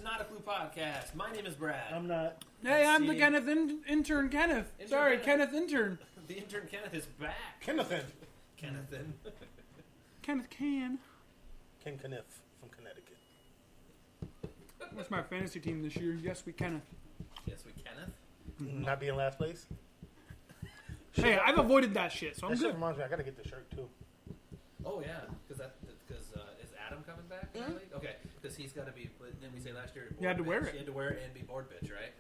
Not a Clue podcast. My name is Brad. I'm not. Hey, I'm the Kenneth intern Kenneth. Sorry, Kenneth intern. The intern Kenneth is back. Kennethan. Kennethan. Kenneth Can. Ken Kenneth from Connecticut. What's my fantasy team this year? Yes, we Kenneth. Yes, we Kenneth. Not be in last place. Hey, I've avoided that shit, so I'm That shit good. reminds me, I gotta get the shirt too. Oh yeah, because is Adam coming back? In the league? Okay, because he's got to be. Didn't we say last year? You had to wear it. You had to wear it and be board bitch, right?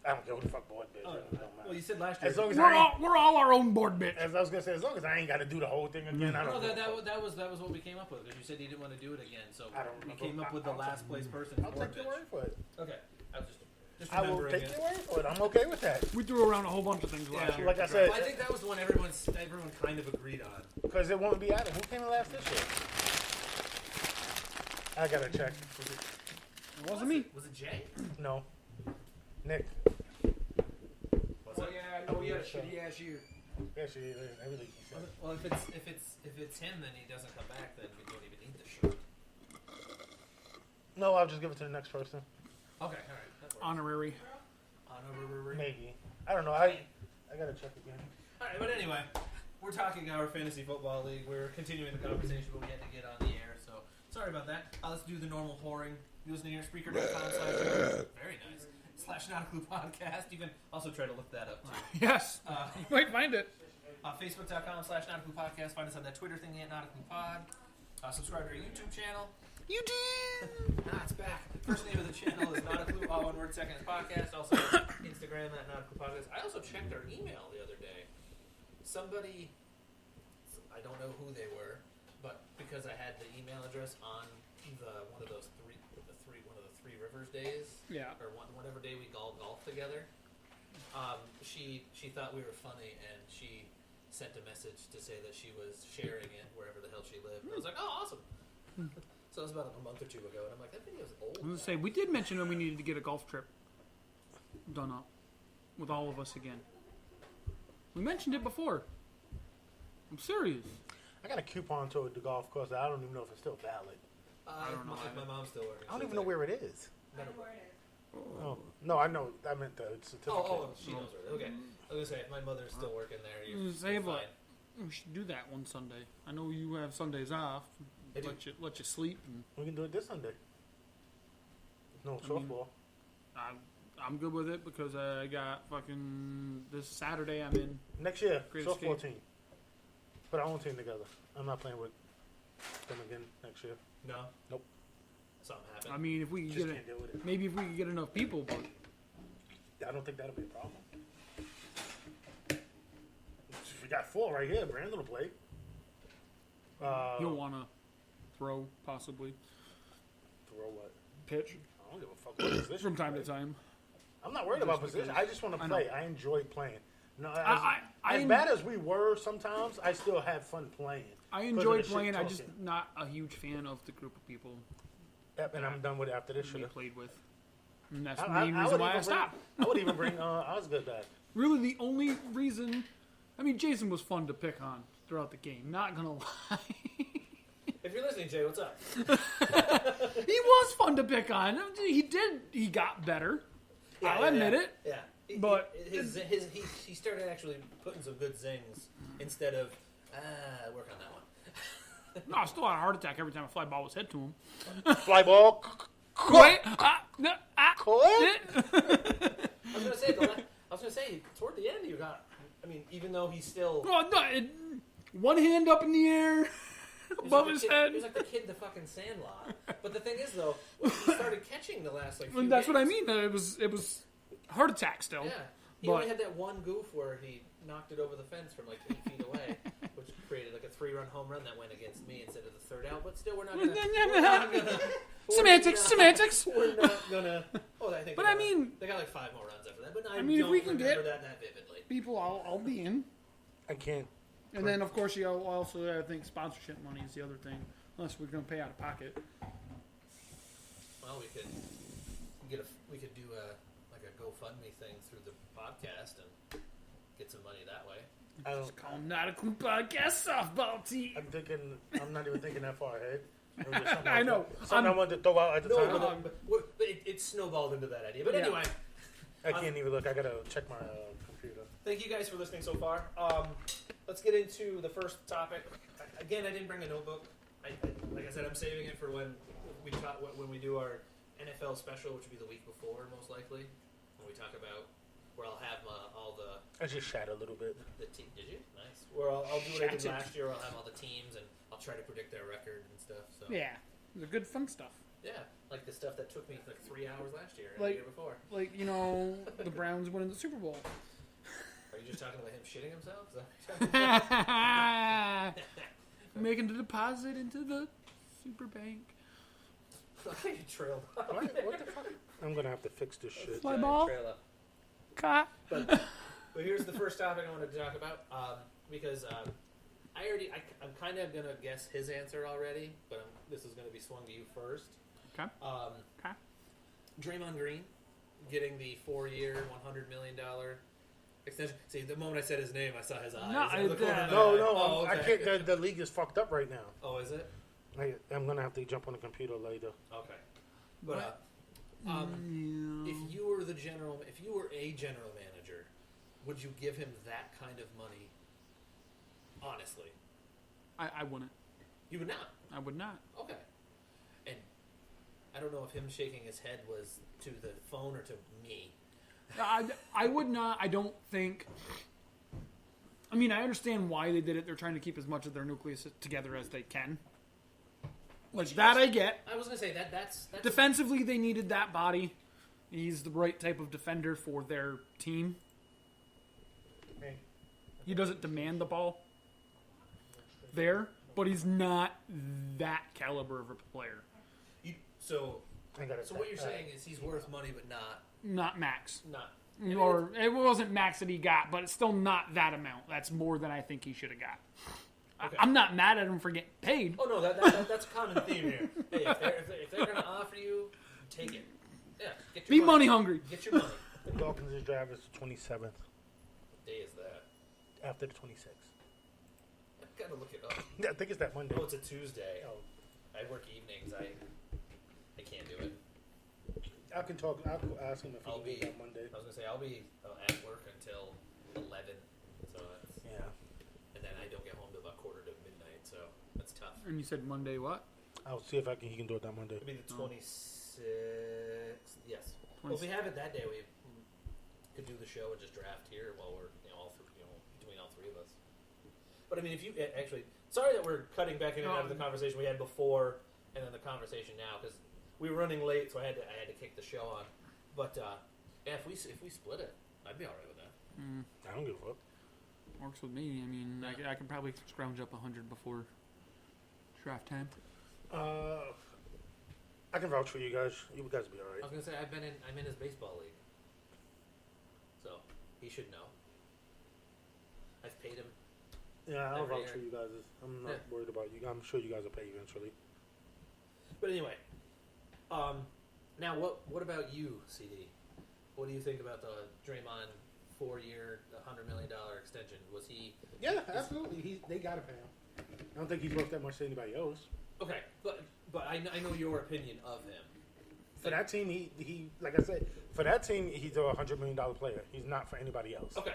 I don't care who the fuck board bitch. Oh, It don't matter. well, you said last year. As long as We're all our own board bitch. as I was gonna say, as long as I ain't gotta do the whole thing again, I No, don't. that was what we came up with. Because you said you didn't want to do it again, so I don't we remember. came up with the I'll last place person. I'll board take your bitch. word for it. Okay, I was just I will remembering take it. your word for it. I'm okay with that We threw around a whole bunch of things last year. Like I said, Well, I think that was the one everyone kind of agreed on. because it won't be Adam. Who came in last this year? I gotta check. It wasn't me. Was it Jay? No, Nick. Was it? yeah, I know he had a shitty ass year. Yeah, she. I really. Well, if it's him, then he doesn't come back. Then we don't even need the shirt. No, I'll just give it to the next person. Okay, all right. That works. Honorary. Honorary. Maybe. I don't know. I gotta check again. All right, but anyway, we're talking our fantasy football league. We're continuing the conversation, but we had to get on the air, so sorry about that. Let's do the normal whoring. You listen to your Spreaker.com/, very nice, /Not a Clue podcast. You can also try to look that up too. Yes. You might find it. Facebook.com/Not a Clue podcast. Find us on that Twitter thing at Not a Clue pod. Subscribe to our YouTube channel. You did. It's back. First name of the channel is Not a Clue, all one word, second is podcast. Also, Instagram at Not a Clue podcast. I also checked our email the other day. Somebody, I don't know who they were, but because I had the email address on one of the three rivers days, Yeah. or whatever day we golf together, she thought we were funny, and she sent a message to say that she was sharing it wherever the hell she lived. I was like, oh, awesome. So it was about a month or two ago, and I'm like, that video's old. I was gonna say we did mention that we needed to get a golf trip done up with all of us again. We mentioned it before. I'm serious. I got a coupon to the golf course. I don't even know if it's still valid. I don't know. My mom's still working. I don't even know where it is. Meadowbrook. Oh no, I know. I meant the certificate. Oh, she knows where. Okay, I was gonna say if my mother's still working there, you're Save fine. We should do that one Sunday. I know you have Sundays off. I do. Let you sleep. And We can do it this Sunday. No softball. I'm good with it because I got fucking this Saturday. I'm in. Next year, Great softball escape. team. Put our own team together. I'm not playing with them again next year. No. Nope. Something happened. I mean, if we Just could can't get deal with it. maybe if we could get enough people, but I don't think that'll be a problem. We got 4 right here. Brandon will play. you'll want to throw possibly Throw what? pitch I don't give a fuck what position. from time to you play. time. I'm not worried about position. I just want to I know. play. I enjoy playing. No, I as bad as we were sometimes, I still have fun playing. I 'Cause of enjoy the shit playing. I'm just talking. not a huge fan of the group of people Yep, and I'm done with it after this we shit. played with. And that's I- the I- main I reason would why I even bring- stopped. I would even bring Osgood back. Really, the only reason. I mean, Jason was fun to pick on throughout the game. Not gonna lie. If you're listening, Jay, what's up? He was fun to pick on. He got better. I'll admit it. Yeah. But- he started actually putting some good zings instead of work on that one. No, I still had a heart attack every time a fly ball was hit to him. Fly ball. Wait, Quit. I was gonna say toward the end you got. I mean, even though he's still Oh, no, one hand up in the air he was above like his the kid, head. He was like the kid in the fucking Sandlot. But the thing is, though, he started catching the last few And that's what I games. mean. It was heart attack still. Yeah, he But- only had that one goof where he knocked it over the fence from like 8 feet away, which created like a 3-run home run that went against me instead of the third out. But still, we're not gonna. Semantics. We're not gonna. Oh, I think. But I mean, they got like 5 more runs after that. But I mean, if don't we can remember get- that vividly. people, I'll be in. I can't. And then, of course, you also I think sponsorship money is the other thing. Unless we're going to pay out of pocket. Well, we could do a GoFundMe thing through the podcast and get some money that way. I don't. Just call them Not a Clue Podcast softball team. I'm thinking. I'm not even thinking that far ahead. It was just something I know. Something I wanted to throw out at the time. But it snowballed into that idea. But Yeah. anyway, I can't even look. I gotta check my computer. thank you guys for listening so far. Let's get into the first topic. Again, I didn't bring a notebook. Like I said, I'm saving it for when we do our NFL special, which will be the week before, most likely, when we talk about where I'll have all the. I just shat a little bit. The team. Did you? Nice. Where I'll do what I did last year. I'll have all the teams and I'll try to predict their record and stuff. So Yeah, the good fun stuff. yeah, like the stuff that took me like 3 hours last year and Like- the year before. Like, you know, the Browns winning the Super Bowl. Are you just talking about him shitting himself? Is that what you're talking about? Making the deposit into the super bank. You trailed off. What the fuck? I'm gonna have to fix this shit. Fly Giant ball. trail up. Cut. But here's the first topic I wanted to talk about because I'm kind of gonna guess his answer already, but this is gonna be swung to you first. Okay. Okay. Draymond Green getting the 4-year, $100 million extension. See, the moment I said his name, I saw his eyes. No, out of the corner of my No, eye. no, Oh, I okay. can't. The league is fucked up right now. Oh, is it? I'm gonna have to jump on the computer later. Okay. But if you were a general manager, would you give him that kind of money? Honestly, I wouldn't. you would not. I would not. Okay. And I don't know if him shaking his head was to the phone or to me. I would not. I don't think. I mean, I understand why they did it. They're trying to keep as much of their nucleus together as they can. Like that, I get. I was gonna say that's Defensively, they needed that body. He's the right type of defender for their team. Hey. He doesn't demand the ball there, but he's not that caliber of a player. So I got it. what you're saying is he's worth money, but Not max. not. Or it wasn't max that he got, but it's still not that amount. That's more than I think he should have got. Okay. I'm not mad at him for getting paid. Oh no, that's a common theme here. Hey, if they're gonna offer you, take it. Yeah, get your Be money hungry. Get your money. The Falcons' draft is the 27th. What day is that? After the 26th. I've got to look it up. Yeah, I think it's that Monday. Oh, it's a Tuesday. Oh, I work evenings. I can't do it. I can talk. I'll ask him if he I'll can do be- that Monday. I was gonna say I'll be at work until 11, so that's, Yeah. and then I don't get home till about quarter to midnight, so that's tough. And you said Monday what? I'll see if he can do it that Monday. It'll be the 26th. Yes. Well, if we have it that day, we could do the show and just draft here while we're between all three of us. But I mean, if you actually, sorry that we're cutting back in and out of the conversation we had before and then the conversation now because we were running late, so I had to kick the show on. But yeah, if we split it, I'd be all right with that. I don't give a fuck. Works with me. I mean, I can probably scrounge up 100 before draft time. I can vouch for you guys. You guys will be I alright. was gonna say I'm in his baseball league, so he should know. I've paid him. Yeah, I'll Every vouch year. for you guys. I'm not worried about you. I'm sure you guys will pay eventually. But anyway, now what about you, CD? What do you think about the Draymond 4-year, $100 million extension? Was he Yeah, absolutely. They gotta pay him. I don't think he's worth that much to anybody else. okay? But I know your opinion of him. For that team, he like I said, for that team, he's a $100 million player. He's not for anybody else. Okay,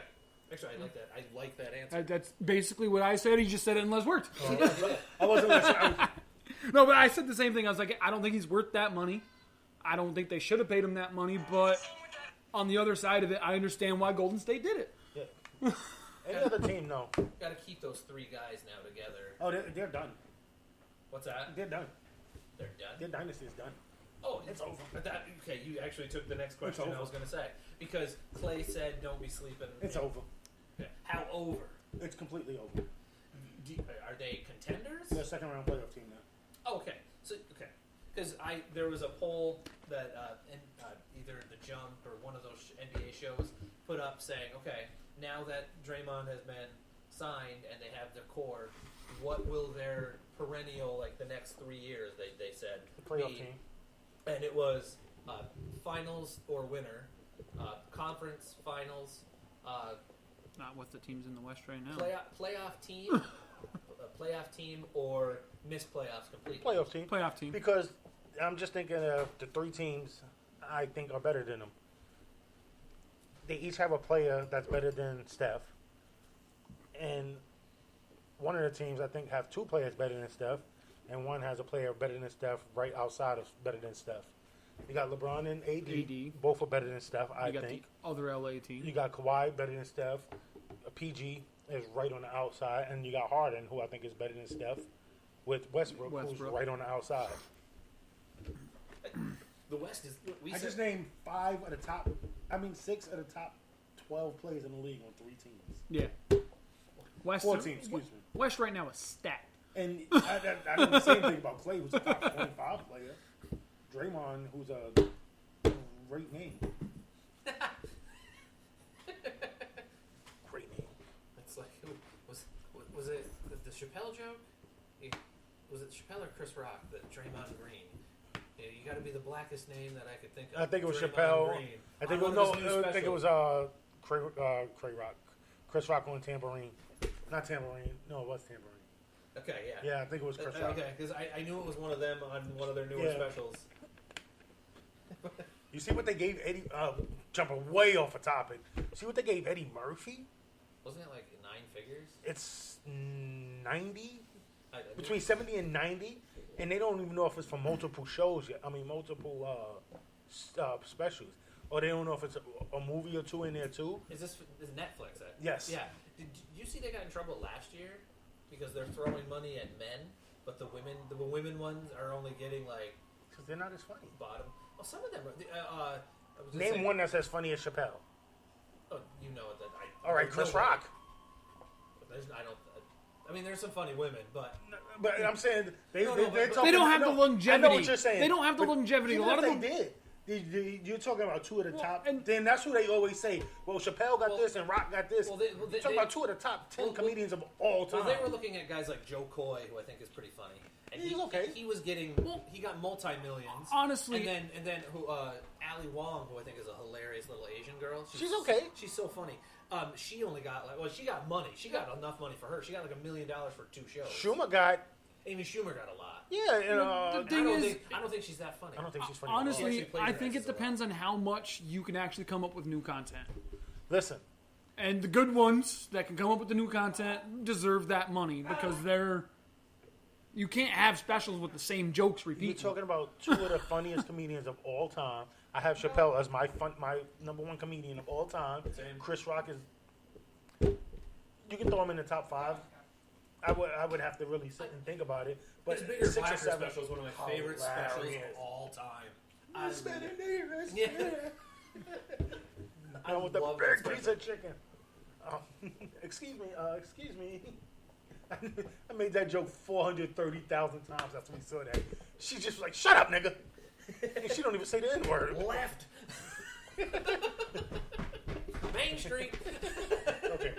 actually, I like that. I like that answer. That's basically what I said. He just said it in less words. I wasn't listening. No, but I said the same thing. I was like, I don't think he's worth that money. I don't think they should have paid him that money. But on the other side of it, I understand why Golden State did it. Yeah. Any other team, no. Got to keep those three guys now together. Oh, they're done. What's that? They're done. They're done. Their dynasty is done. Oh, it's over. Okay, you actually took the next question over. I was going to say because Clay said, "Don't be sleeping." It's over. Okay. How over? It's completely over. Are they contenders? They're a second round playoff team now. Oh, okay. So because there was a poll that either the Jump or one of those NBA shows put up saying, okay, now that Draymond has been signed and they have their core, what will their perennial the next 3 years? They said The playoff be? team. And it was finals or winner, conference finals, Not with the teams in the West right now. playoff team, playoff team, or miss playoffs completely. Playoff team. Playoff team. Because I'm just thinking of the three teams. I think, are better than them. They each have a player that's better than Steph. And one of the teams, I think, have two players better than Steph. And one has a player better than Steph right outside of better than Steph. You got LeBron and AD. Both are better than Steph, I think. You got the other LA team. You got Kawhi better than Steph. PG is right on the outside. And you got Harden, who I think is better than Steph, with Westbrook. Who's right on the outside. The West is... I just named 6 of the top 12 players in the league on 3 teams. Yeah. West, 4 teams, excuse me. West right now is stacked. And I didn't say anything about Clay, who's a top 25 player. Draymond, who's a great name. Great name. It's like, was it the Chappelle joke? Was it Chappelle or Chris Rock that Draymond Green? Yeah, you got to be the blackest name that I could think of. I think it was Draymond Chappelle. Green. I think it was Cray Rock. Chris Rock on Tambourine. Not Tambourine. No, it was Tambourine. Okay, yeah. Yeah, I think it was Chris Rock. Okay, because I knew it was one of them on one of their newer specials. You see what they gave Eddie? Jumping way off a topic. See what they gave Eddie Murphy? Wasn't it like 9 figures? It's 90, between 70 and 90, and they don't even know if it's for multiple shows yet. I mean, multiple specials, or they don't know if it's a movie or 2 in there too. Is Netflix? Yes. Yeah. Did you see they got in trouble last year because they're throwing money at men, but the women ones are only getting like because they're not as funny. Bottom. Well, some of them. Name one that's as funny as Chappelle. Oh, you know that. All right, Chris Rock. I mean, there's some funny women, but I'm saying they don't have the longevity. I know what you're saying. They don't have the longevity. A lot of them did. You're talking about 2 of the top, and then that's who they always say. Well, Chappelle got this and Rock got this. You're talking about 2 of the top 10 comedians of all time. Well, they were looking at guys like Joe Coy, who I think is pretty funny. And he's okay. He was getting. He got multi-millions. Honestly, and then who? Ali Wong, who I think is a hilarious little Asian girl. She's okay. She's so funny. She only got she got money. She got enough money for her. She got like $1 million for 2 shows. Amy Schumer got a lot. Yeah, the thing is, I don't think she's that funny. I don't think she's funny. Honestly, I think it depends on how much you can actually come up with new content. Listen. And the good ones that can come up with the new content deserve that money because you can't have specials with the same jokes repeating. You're talking about 2 of the funniest comedians of all time. I have Chappelle as my number 1 comedian of all time. Same. Chris Rock is. You can throw him in the top 5. I would have to really sit and think about it. But His Bigger 6 or Blacker 7 special is one of my favorite specials of all time. Yeah. I with the love big that piece of chicken. Excuse me. I made that joke 430,000 times after we saw that. She's just like, shut up, nigga. And she don't even say the N-word. Left. Main Street. Okay.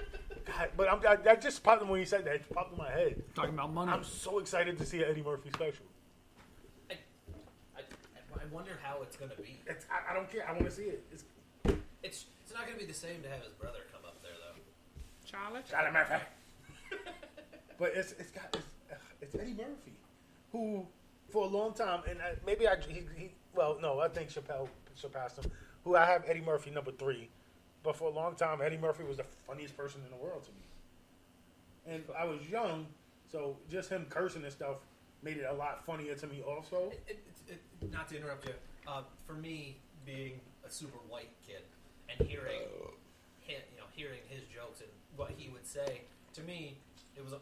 God, but that just popped when you said that. It popped in my head. Talking about money. I'm so excited to see an Eddie Murphy special. I wonder how it's going to be. I don't care. I want to see it. It's not going to be the same to have his brother come up there, though. Charlie Murphy. But it's Eddie Murphy, who for a long time, and I think Chappelle surpassed him. Who I have Eddie Murphy number 3, but for a long time Eddie Murphy was the funniest person in the world to me. And I was young, so just him cursing and stuff made it a lot funnier to me. Also, not to interrupt you, for me being a super white kid and hearing his jokes and what he would say, to me it was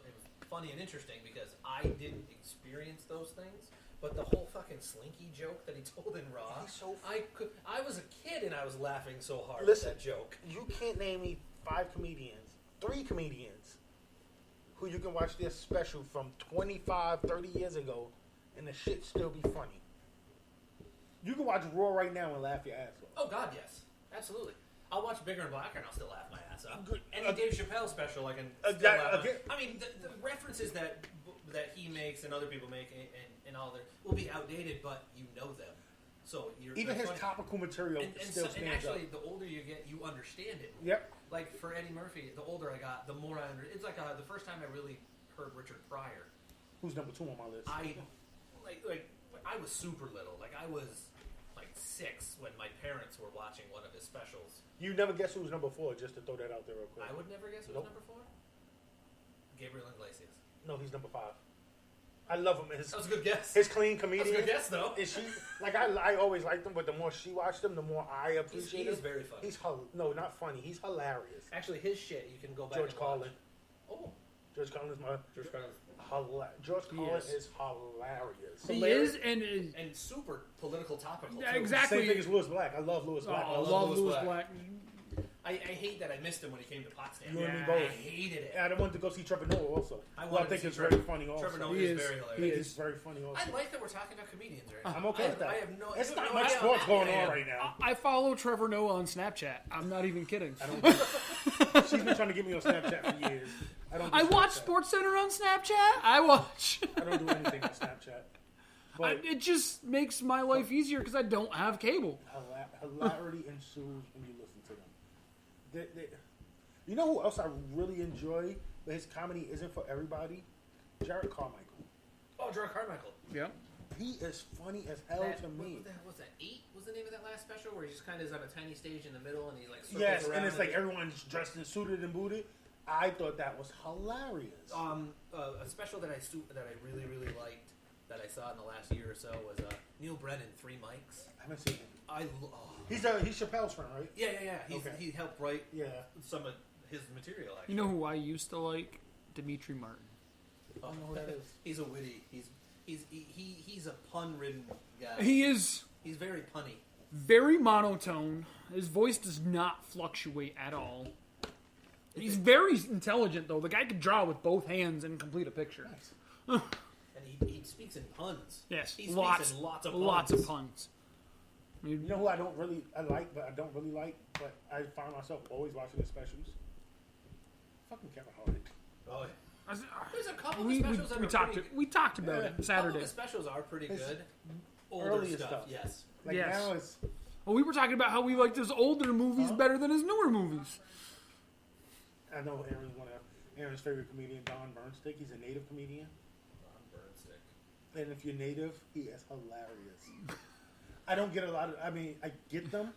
funny and interesting because I didn't experience those things. But the whole fucking Slinky joke that he told in Raw, I was a kid and I was laughing so hard at that joke. You can't name me 3 comedians, who you can watch their special from 25, 30 years ago, and the shit still be funny. You can watch Raw right now and laugh your ass off. Oh, God, yes. Absolutely. I'll watch Bigger and Blacker and I'll still laugh my ass off. Any Dave Chappelle special I can still laugh. I mean, the references that he makes and other people make and all that will be outdated, but you know them. So even his topical material still stands and actually, up. the older you get, you understand it. Yep. Like for Eddie Murphy, the older I got, the more I understand. It's like the first time I really heard Richard Pryor. Who's number 2 on my list? I was super little. Like I was like 6 when my parents were watching one of his specials. You never guess who's number 4, just to throw that out there real quick. I would never guess who was number 4. Gabriel Iglesias. No, he's number 5. I love him. That was a good guess. His clean comedian. That's a good guess, though. Is she like I always liked him, but the more she watched him, the more I appreciate him. He's very funny. No, not funny. He's hilarious. Actually, his shit you can go back. George and Carlin. Watch. Oh, George Carlin is George Carlin. George Carlin is hilarious. He is, And super political topical. Yeah, too. exactly. Same thing as Lewis Black. I love Lewis Black. I love Lewis Black. I hate that I missed him when he came to Potsdam. You and me Yeah. both. I hated it. And I wanted to go see Trevor Noah also. I think see it's Trevor- very funny also. Trevor Noah He is is. very He hilarious. is very funny also. I like that we're talking about comedians right now. I'm okay with that. I have no. It's I have not no much idea how sports happy going I on am. right now. I follow Trevor Noah on Snapchat. I'm not even kidding. She's been trying to get me on Snapchat for years. I watch Sports Center on Snapchat. I watch. I don't do anything on Snapchat. But It just makes my life easier because I don't have cable. hilarity ensues when you listen to them. You know who else I really enjoy, but his comedy isn't for everybody? Jared Carmichael. Oh, George Carmichael. Yeah. He is funny as hell to me. What's that? 8 was the name of that last special where he just kind of is on a tiny stage in the middle and he like circles Yes, around and it's like everyone's dressed and suited and booted. I thought that was hilarious. A special that I really really liked that I saw in the last year or so was Neil Brennan, 3 Mics. I haven't seen him. He's Chappelle's friend, right? Yeah. Okay. He helped write Yeah. some of his material. Actually, You know who I used to like? Dimitri Martin. I don't know who that is. He's a witty. He's a pun-ridden guy. He is He's very punny. very monotone. His voice does not fluctuate at all. He's very intelligent, though. The guy could draw with both hands and complete a picture. Nice. And he speaks in puns. Yes, He speaks in lots of puns. Lots of puns. You know who I don't really like, but I find myself always watching his specials? Fucking Kevin Hart. Oh, I- there's a couple We, of we, specials that we are talked. pretty We talked about Yeah. it Couple Saturday. of the specials are pretty His good. Older earlier stuff, stuff. yes. Like Yes. now it's Well, we were talking about how we liked his older movies better than his newer movies. I know Aaron's favorite comedian, Don Bernstick. He's a native comedian. Ron Bernstick. And if you're native, he is hilarious. I don't get a lot of. I mean, I get them,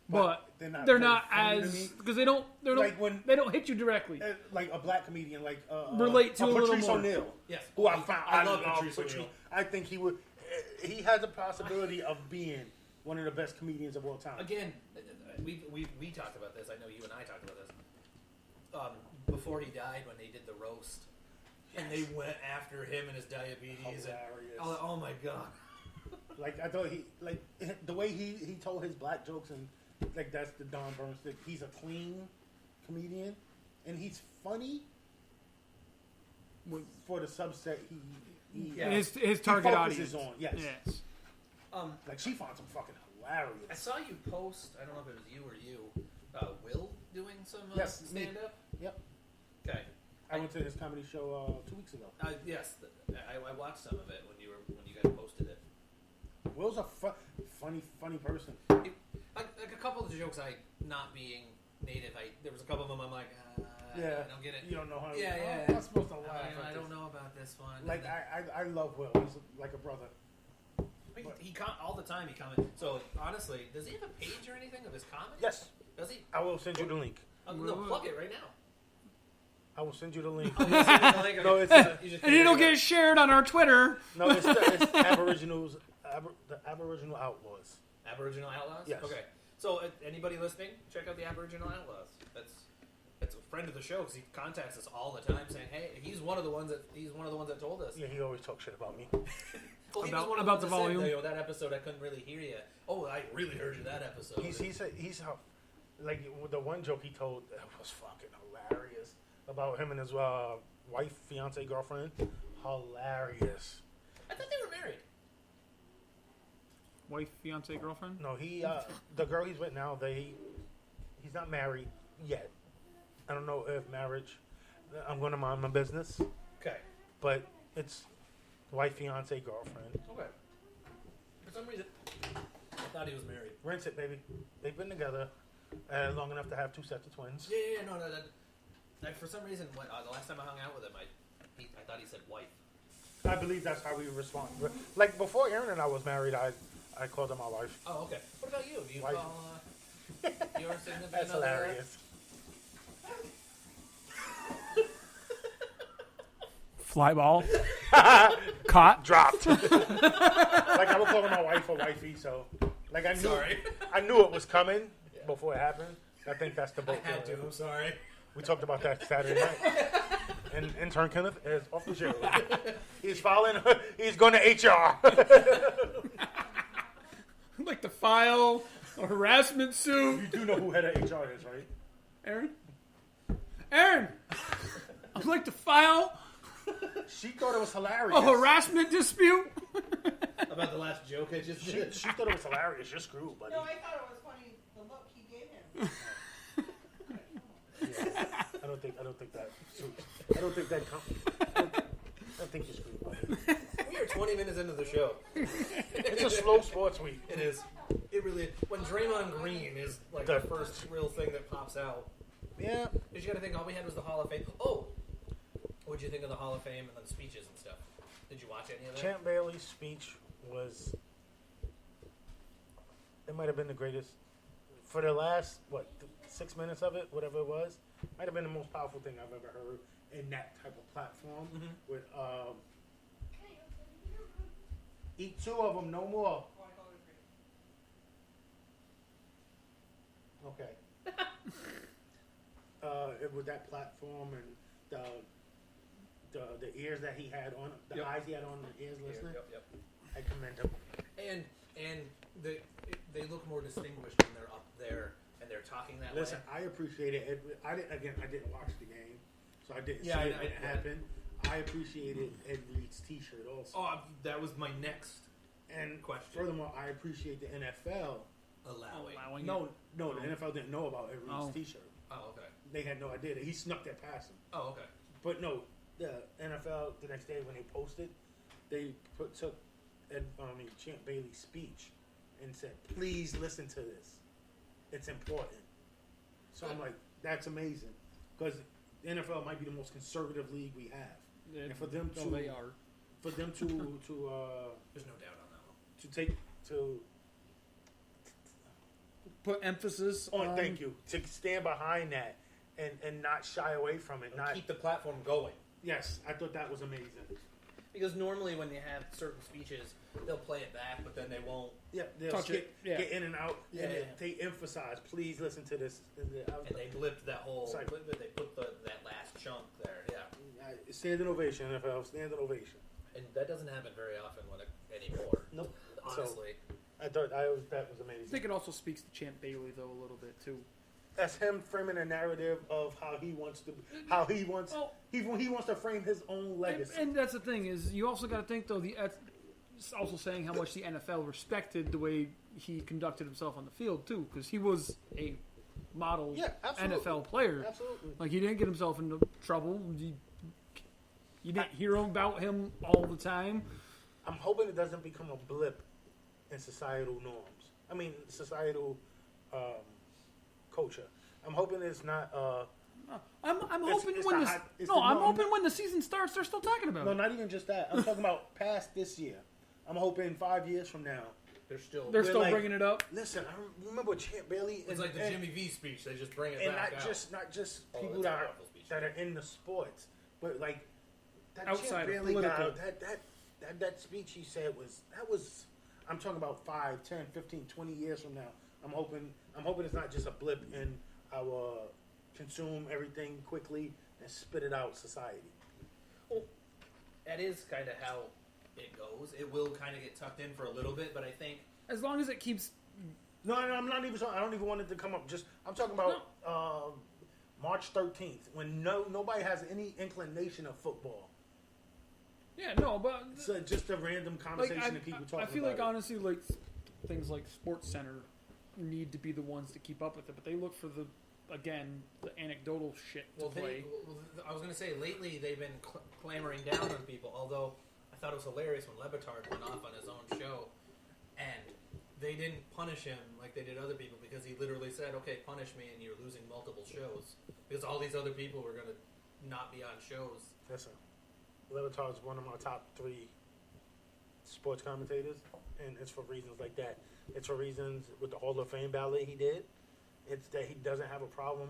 But they're they're very not funny to as me. because they don't Like when- they don't hit you directly. Like a black comedian, like Relate to a little Patrice more. O'Neal. Yes. Who I found. I love Patrice O'Neal. I think he would. He has the possibility of being one of the best comedians of all time. Again, we talked about this. I know you and I talked about this. Before he died, when they did the roast, and they went after him and his diabetes. Hilarious. Oh my god. Like I thought the way he told his black jokes and like that's the Don Bernstick. He's a clean comedian and he's funny for the subset he Yeah. His target focuses audience. on. Yes. Yes. Like she finds him fucking hilarious. I saw you post. I don't know if it was you or you. Will doing some Yes, me. stand up. Yep. Okay. I went to his comedy show 2 weeks ago. Yes, I watched some of it when you guys posted it. Will's a funny person. Like a couple of the jokes, not being native, there was a couple of them I'm like, Yeah. I don't get it. You don't know how. Yeah. I'm not supposed to laugh. I don't know about this one. Like And I love Will. He's like a brother. then he all the time he comments. So honestly, does he have a page or anything of his comedy? Yes. Does he? I will send you the link. No, plug it right now. I will send you the link. No, No, it's And it'll get shared on our Twitter. no, it's Aboriginals, the Aboriginal Outlaws. Aboriginal Outlaws. Yes. Okay. So anybody listening, check out the Aboriginal Outlaws. That's a friend of the show because he contacts us all the time saying, "Hey, he's one of the ones that told us." Yeah, he always talks shit about me. Well, he About- was one of about the the ones that volume. said, "You know, that episode I couldn't really hear you." Oh, I really heard you that episode. He's how, like the one joke he told that was fucking hilarious about him and his wife, fiance, girlfriend. Hilarious. I thought they were married. Wife, fiance, girlfriend. No, the girl he's with now, he's not married yet. I don't know if marriage. I'm going to mind my business, Okay. but it's wife, fiance, girlfriend. Okay. For some reason, I thought he was married. Rinse it, baby. They've been together long enough to have 2 sets of twins. Yeah, no. Like for some reason, the last time I hung out with him, I thought he said wife. I believe that's how we respond. Like before Aaron and I was married, I called her my wife. Oh, okay. What about you? Do you Wife. call your significant That's other? hilarious. Fly ball. Caught. Dropped. Like I would call her my wife or wifey, so like I knew Sorry. I knew it was coming before it happened. I think that's the I boat. had to. I'm sorry. We talked about that Saturday night. And intern Kenneth is off the show. He's filing. He's going to HR. Like to file a harassment suit. You do know who head of HR is, right? Aaron? Aaron! I'd like to file She thought it was hilarious. a harassment dispute. About the last joke I just She did. thought it was hilarious. You're screwed, buddy. No, I thought it was funny the look he gave him. Yeah. I don't think that. I don't think that. I don't think you're screwed, buddy. We are 20 minutes into the show. It's a slow sports week. It is. It really is. When Draymond Green is like the first real thing that pops out. Yeah. Because you got to think all we had was the Hall of Fame. Oh, what'd you think of the Hall of Fame and then speeches and stuff? Did you watch any of that? Champ Bailey's speech was. It might have been the greatest for the last 6 minutes of it, whatever it was. Might have been the most powerful thing I've ever heard in that type of platform. With eat 2 of them, no more. Okay. It was that platform and the ears that he had on, the Yep. eyes he had on, the ears listening. Yep. I commend him. And they look more distinguished when they're up there and they're talking that Listen, way. I appreciate it. I didn't watch the game, so I didn't Yeah, see it I- when it happened. I appreciated Ed Reed's T-shirt also. Oh, that was my next and question. furthermore, I appreciate the NFL. allowing. No, the NFL didn't know about Ed Reed's Oh. T-shirt. Oh, okay. They had no idea that he snuck that past him. Oh, okay. But no, the NFL the next day when they posted, they took Champ Bailey's speech and said, "Please listen to this. It's important." So I'm like, that's amazing because the NFL might be the most conservative league we have, and for them to they are. for them to There's no doubt on that one. to take to Put emphasis oh on. thank you to stand behind that and not shy away from it. And Not keep the platform going. yes, I thought that was amazing. Because normally when they have certain speeches, they'll play it back, but then they won't. Yeah, they'll Touch skip, it, yeah. get in and out, Yeah, and yeah. they emphasize, please listen to this. And And they blipped that whole. Sorry. They put that last chunk there. Yeah. Standing ovation, NFL, standing ovation. And that doesn't happen very often anymore. Nope. Honestly. I thought that was I amazing. think it also speaks to Champ Bailey though a little bit too. That's him framing a narrative of how he wants to, he wants to frame his own legacy. And that's the thing is you also got to think though it's also saying how much the NFL respected the way he conducted himself on the field too because he was a model Yeah, absolutely. NFL player. Absolutely. Like he didn't get himself into trouble. You didn't hear about him all the time. I'm hoping it doesn't become a blip in societal norms. I mean, societal culture. I'm hoping it's not. I'm hoping it's when the this hot- it's no, the I'm norm. hoping when the season starts, they're still talking about No, it. not even just that. I'm talking about past this year. I'm hoping 5 years from now. They're still. They're We're still like- bringing it up. Listen, I remember Champ Bailey. It's like the Jimmy V speech. They just bring it and back not out. just Oh, people that's a that are powerful speech. that are in the sports, but like that Outside Champ of Bailey guy, political. that speech he said was I'm talking about 5, 10, 15, 20 years from now. I'm hoping it's not just a blip in our consume everything quickly and spit it out society. Well, that is kind of how it goes. It will kind of get tucked in for a little bit, but I think As long as it keeps No, I'm not even. I don't even want it to come up. Just I'm talking about March 13th when nobody has any inclination of football. yeah, no, but It's just a random like conversation that people talk about. I feel like honestly, like things like Sports Center need to be the ones to keep up with it, but they look for the anecdotal shit to play. I was going to say, lately they've been clamoring down on people, although I thought it was hilarious when Lebitard went off on his own show, and they didn't punish him like they did other people because he literally said, okay, punish me, and you're losing multiple shows, because all these other people were going to not be on shows. Listen, Levitard's one of my top 3 sports commentators, and it's for reasons like that. It's for reasons with the Hall of Fame ballot he did. It's that he doesn't have a problem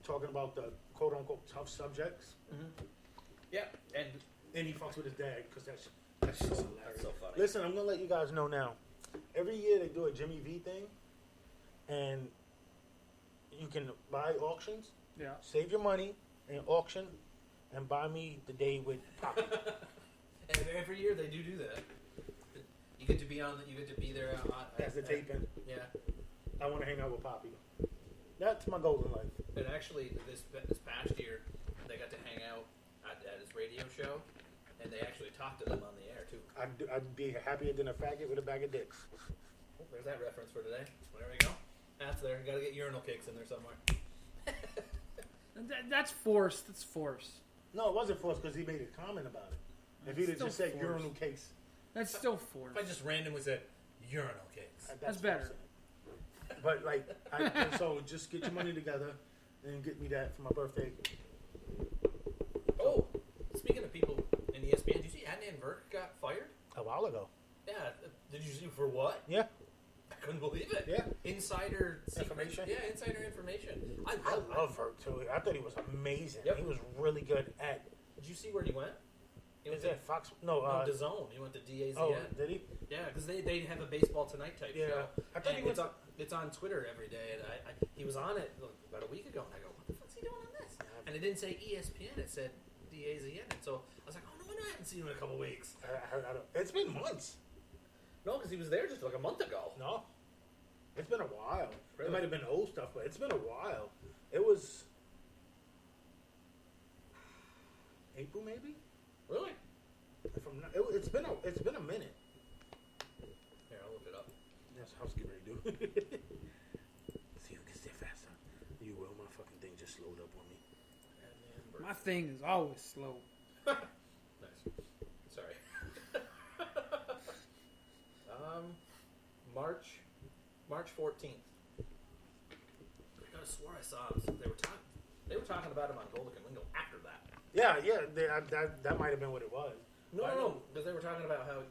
talking about the quote unquote tough subjects, Yeah, and and he fucks with his dad because that's just hilarious. that's so funny. Listen, I'm gonna let you guys know now. Every year they do a Jimmy V thing, and you can buy auctions, Yeah. save your money, and auction, and buy me the day with Poppy. And every year they do that. You get to be on. You get to be there. That's the taping. Yeah. I want to hang out with Poppy. That's my goal in life. And actually, this past year, they got to hang out at his radio show, and they actually talked to them on the air too. I'd be happier than a faggot with a bag of dicks. Oh, there's that reference for today. There we go. That's there. Got to get urinal cakes in there somewhere. That's forced. That's forced. No, it wasn't forced because he made a comment about it. If he'd have Still just said forced. urinal case, That's still forced. If I just randomly said urinal cakes. That's better. forcing it. But like, so just get your money together and get me that for my birthday. Oh, speaking of people in ESPN, did you see Adnan Virk got fired? A while ago. Yeah. Did you see for what? Yeah. I couldn't believe it. Yeah. Insider Information? Yeah, insider information. I love her too. I thought he was amazing. Yep. He was really good at. Did you see where he went? He went Is that Fox? No. to DAZN. He went to DAZN. Oh, did he? Yeah, because they have a Baseball Tonight type Yeah. show. I thought And he went. it's on Twitter every day, and he was on it about a week ago, and I go, what the fuck's he doing on this? And it didn't say ESPN, it said DAZN, and so I was like, oh no, I haven't seen him in a couple weeks. I don't. It's been months. No, because he was there just like a month ago. No. It's been a while. Really? It might have been old stuff, but it's been a while. It was April, maybe. Really? It's been a minute. Here, I'll look it up. That's how scary do. See who can stay faster. You will. My fucking thing just slowed up on me. Adnan Virk. My thing is always slow. Nice. Sorry. March 14th. I could have swore I saw him. They were talking about him on Golden Wingo after that. Yeah. That might have been what it was. No, because they were talking about how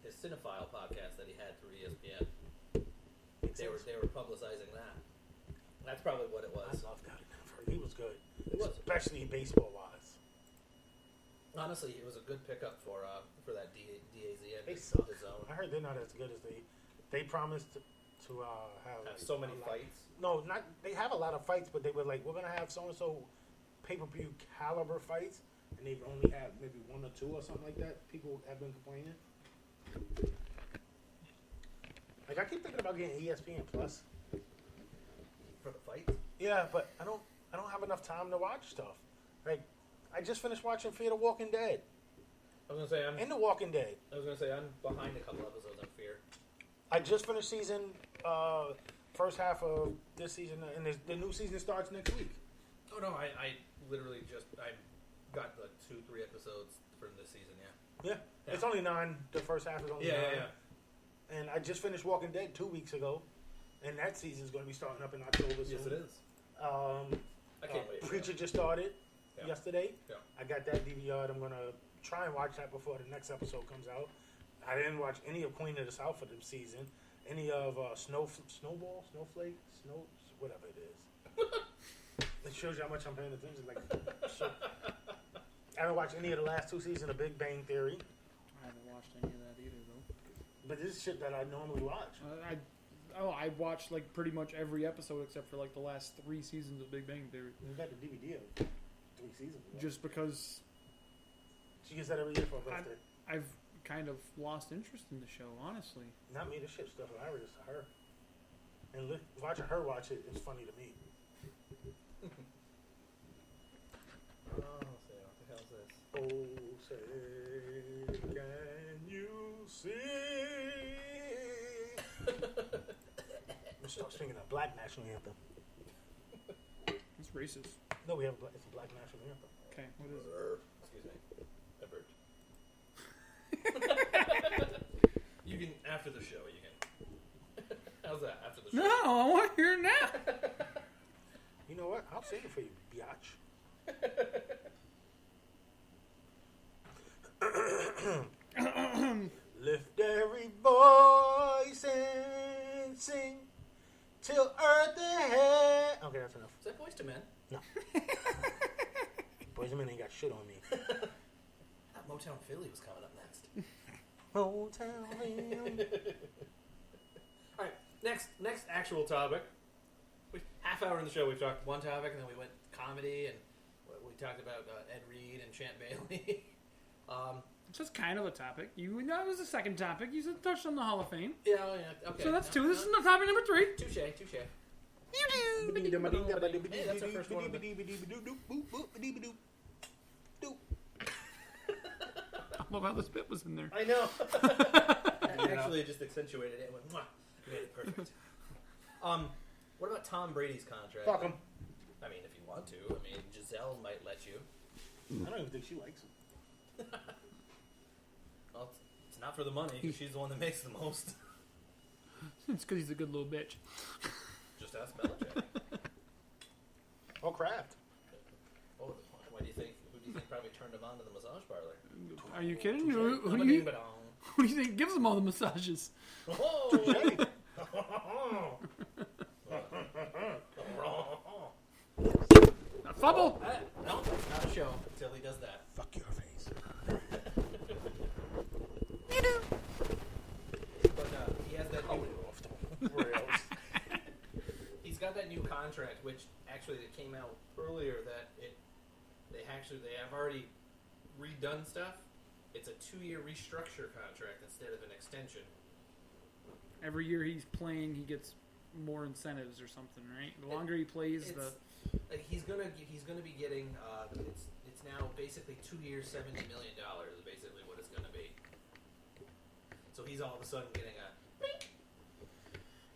his Cinephile podcast that he had through ESPN. They were publicizing that. That's probably what it I was. loved that. He was good. It was. Especially baseball wise. Honestly, it was a good pickup for that DAZN. They suck. DAZN. I heard they're not as good as they promised to have Have so many a lot- fights. No, not they have a lot of fights, but they were like, we're gonna have so and so pay-per-view caliber fights, and they've only had maybe one or two or something like that. People have been complaining. Like I keep thinking about getting ESPN Plus. For the fights? Yeah, but I don't have enough time to watch stuff. Like I just finished watching Fear the Walking Dead. I was gonna say In The Walking Dead. I'm behind a couple episodes on Fear. I just finished first half of this season, and the new season starts next week. Oh no, I literally I got like 2-3 episodes from this season. Yeah. Yeah, it's only 9. The first half is only 9. Yeah. And I just finished Walking Dead 2 weeks ago, and that season's going to be starting up in October soon. Yes, it is. I can't wait. Preacher just started yesterday. Yeah. I got that DVR'd. I'm going to try and watch that before the next episode comes out. I didn't watch any of Queen of the South for the season. Any of Snowball, Snowflake, whatever it is. It shows you how much I'm paying attention. I haven't watched any of the last 2 seasons of Big Bang Theory. I haven't watched any of that either, though. But this is shit that I normally watch. I watched like pretty much every episode except for like the last 3 seasons of Big Bang Theory. You got the DVD of 3 seasons. Right? Just because She gets that every year for her birthday. I've kind of lost interest in the show, honestly. Not me, the shit's stuff hilarious to her. And watching her watch it is funny to me. Oh, let's see, what the hell's this? Oh, say, can you see? I'm start singing a black national anthem. It's racist. No, it's a black national anthem. Okay, what is it? Excuse me. You can after the show. You can. How's that? After the show. No, I want to hear it now. You know what? I'll sing it for you, biatch. till earth ahead. Okay, that's enough. Is that Boyz II Men? No. Boys and Men ain't got shit on me. Motown Philly was coming up next. Motown Philly. All right, next actual topic. Half hour in the show, we've talked one topic, and then we went comedy, and we talked about Ed Reed and Champ Bailey. That's kind of a topic. That was the second topic. You said touched on the Hall of Fame. Yeah, okay. So that's two. This is topic number 3. Touche. You do. Hey, that's our first one. I love how this bit was in there. I know. Actually, it just accentuated it. It went, mwah, made it perfect. What about Tom Brady's contract? Fuck him. I mean, if you want to. I mean, Giselle might let you. I don't even think she likes him. Well, it's not for the money, because she's the one that makes the most. It's because he's a good little bitch. Just ask Belichick. Or Kraft. Oh, why do you think? Who do you think probably turned him on to the massage parlor? Are you kidding? Touche. Who do you think gives them all the massages? Oh! A fumble. No, not a show until he does that. Fuck your face. You do. But he has that new. He's got that new contract, which actually it came out earlier that they have already redone stuff. It's a 2-year restructure contract instead of an extension. Every year he's playing, he gets more incentives or something, right? The longer he plays, like he's gonna be getting. It's now basically 2 years, $70 million is basically what it's gonna be. So he's all of a sudden getting a.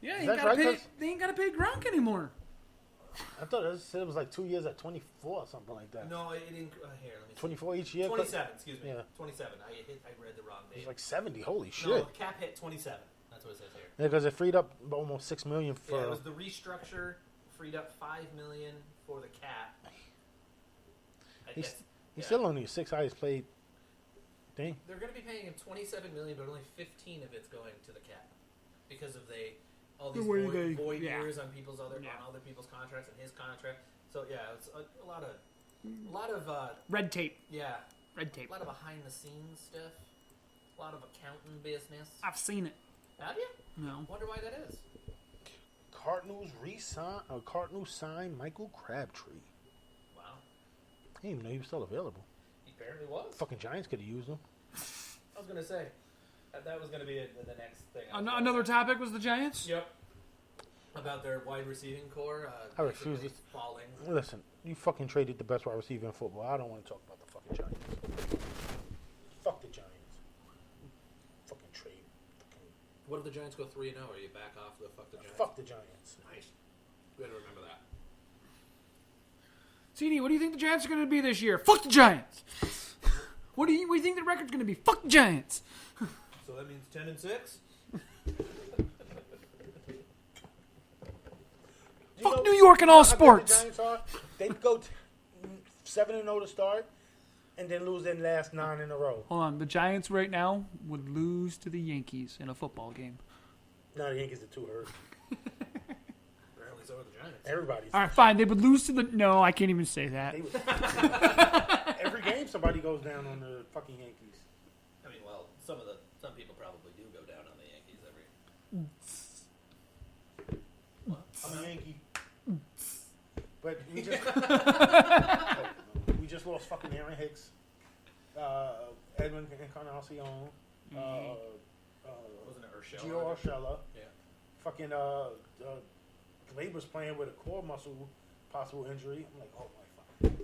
yeah, Is they ain't gotta pay Gronk anymore. I thought it said it was like 2 years at 24 or something like that. No, it didn't. Here, let me see. 24 each year? 27. Excuse me. Yeah. 27. I read the wrong date. It's like 70. Holy shit. No, the cap hit 27. That's what it says here. Yeah, because it freed up almost $6 million for. Yeah, it was the restructure freed up $5 million for the cap. He's still only the 6th highest played thing. They're going to be paying him $27 million, but only 15 of it's going to the cap because of all these void years on other people's contracts and his contract. So yeah, it's a lot of Red tape. Yeah, Red tape. a lot of behind the scenes stuff. A lot of accounting business. I've seen it. Have you? No. Wonder why that is. Cardinals signed Michael Crabtree. Wow. I didn't even know he was still available. He apparently was. Fucking Giants could have used him. I was gonna say that was gonna be the next thing. Another topic was the Giants. Yep. About their wide receiving core. I refuse it. Falling. Listen, you fucking traded the best wide receiver in football. I don't want to talk about the fucking Giants. Fuck the Giants. Fucking trade. What if the Giants go 3-0? Are you back off the fuck the Giants? Fuck the Giants. Nice. We gotta remember that. CD, what do you think the Giants are going to be this year? Fuck the Giants. What do you think the record's going to be? Fuck the Giants. So that means 10-6. Fuck New York and all sports. The Giants are? They go 7-0 to start, and then lose their last 9 in a row. Hold on, the Giants right now would lose to the Yankees in a football game. No, the Yankees are too hurt. Apparently so are the Giants. Everybody's. All right, fine. They would lose to the. No, I can't even say that. Every game, somebody goes down on the fucking Yankees. I mean, well, some people probably do go down on the Yankees every. What? I'm a Yankee. But we just lost fucking Aaron Hicks, Edwin Encarnacion, Wasn't it Urshela? Gio Urshela. Yeah. Fucking Glaber's playing with a core muscle possible injury. I'm like, oh my fuck.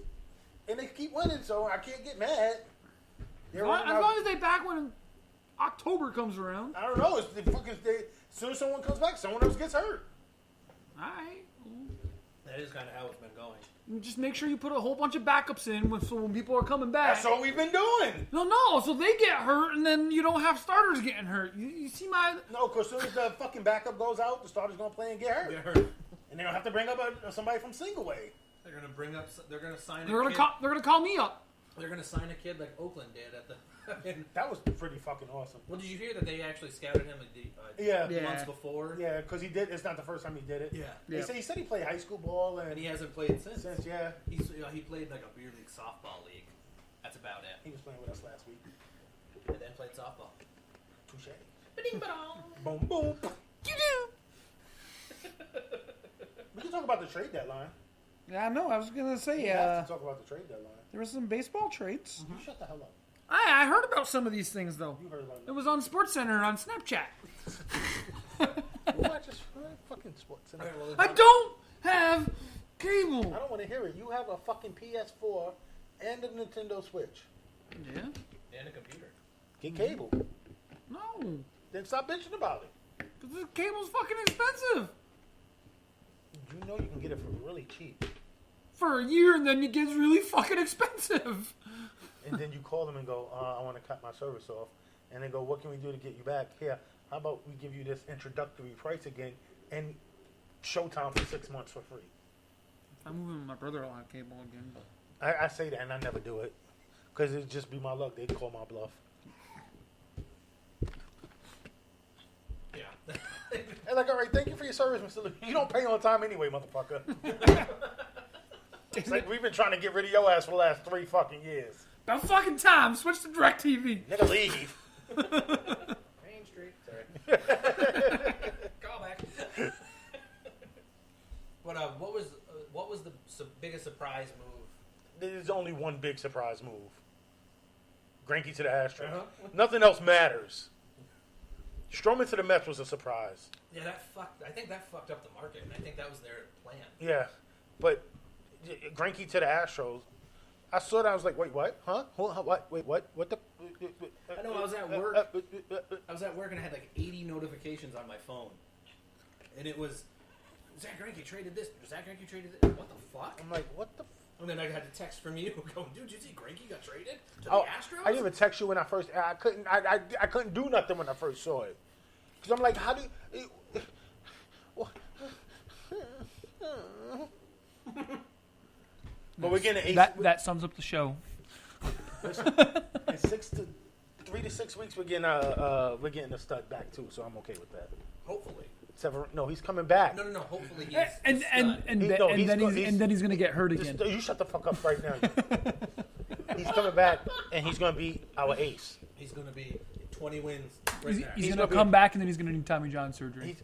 And they keep winning, so I can't get mad. As long as they back when October comes around. I don't know. It's the fucking. As soon as someone comes back, someone else gets hurt. All right. That is kind of how it's been going. Just make sure you put a whole bunch of backups in so when people are coming back. That's all we've been doing. No, so they get hurt and then you don't have starters getting hurt. You see my... No, because as soon as the fucking backup goes out, the starter's going to play and get hurt. And they don't have to bring up somebody from single way. They're going to bring up. They're going to sign. They're going to call me up. They're gonna sign a kid like Oakland did at the. That was pretty fucking awesome. Well, did you hear that they actually scouted him Yeah. months before? Yeah, because he did. It's not the first time he did it. Yeah. He said he played high school ball And he hasn't played since. yeah. He played like a beer league softball league. That's about it. He was playing with us last week. And then played softball. Touche. Ba-ding-ba-dong. Boom, boom. We can talk about the trade deadline. Yeah, no, I was gonna say We have to talk about the trade deadline. there were some baseball trades. You shut the hell up. I heard about some of these things though. You heard about It was on SportsCenter and on Snapchat. Who watches fucking sports? I don't have cable. I don't want to hear it. You have a fucking PS4 and a Nintendo Switch. Yeah. And a computer. Get cable. No, Then stop bitching about it. because the cable's fucking expensive You know you can get it for really cheap. for a year, and then it gets really fucking expensive. And then you call them and go, I want to cut my service off. And they go, what can we do to get you back? Here, how about we give you this introductory price again and Showtime for 6 months for free. I'm moving with my brother. I'll have cable again. I say that and I never do it. Because it'd just be my luck. They'd call my bluff. Yeah. They're like, all right, thank you for your service, Mr. Lee. You don't pay on time anyway, motherfucker. It's like we've been trying to get rid of your ass for the last 3 fucking years. About fucking time. Switch to DirecTV. Nigga, leave. Main Street. Sorry. Call back. But what was the biggest surprise move? There's only one big surprise move. Greinke to the Astros. Uh-huh. Nothing else matters. Stroman to the Mets was a surprise. Yeah, I think that fucked up the market, and I think that was their plan. Yeah, but Greinke to the Astros. I saw that. I was like, wait, what? Huh? What? Wait, what? What the? I know. I was at work. I was at work and I had like 80 notifications on my phone, and it was Zach Greinke traded this. Zach Greinke traded this. What the fuck? I'm like, what the? And then I had a text from you going, dude, did you see Greinke got traded to the Oh, Astros? I didn't even text you when I first. I couldn't. I couldn't do nothing when I first saw it. Because I'm like, how do you? But we're getting an 8. That sums up the show. In 3 to 6 weeks, we're getting a stud back too. So I'm okay with that. Hopefully. No, he's coming back. No. Hopefully he's And then he's gonna get hurt again. You shut the fuck up right now. He's coming back, and he's gonna be our ace. He's going to be 20 wins right there. He's gonna come back, and then he's gonna need Tommy John surgery.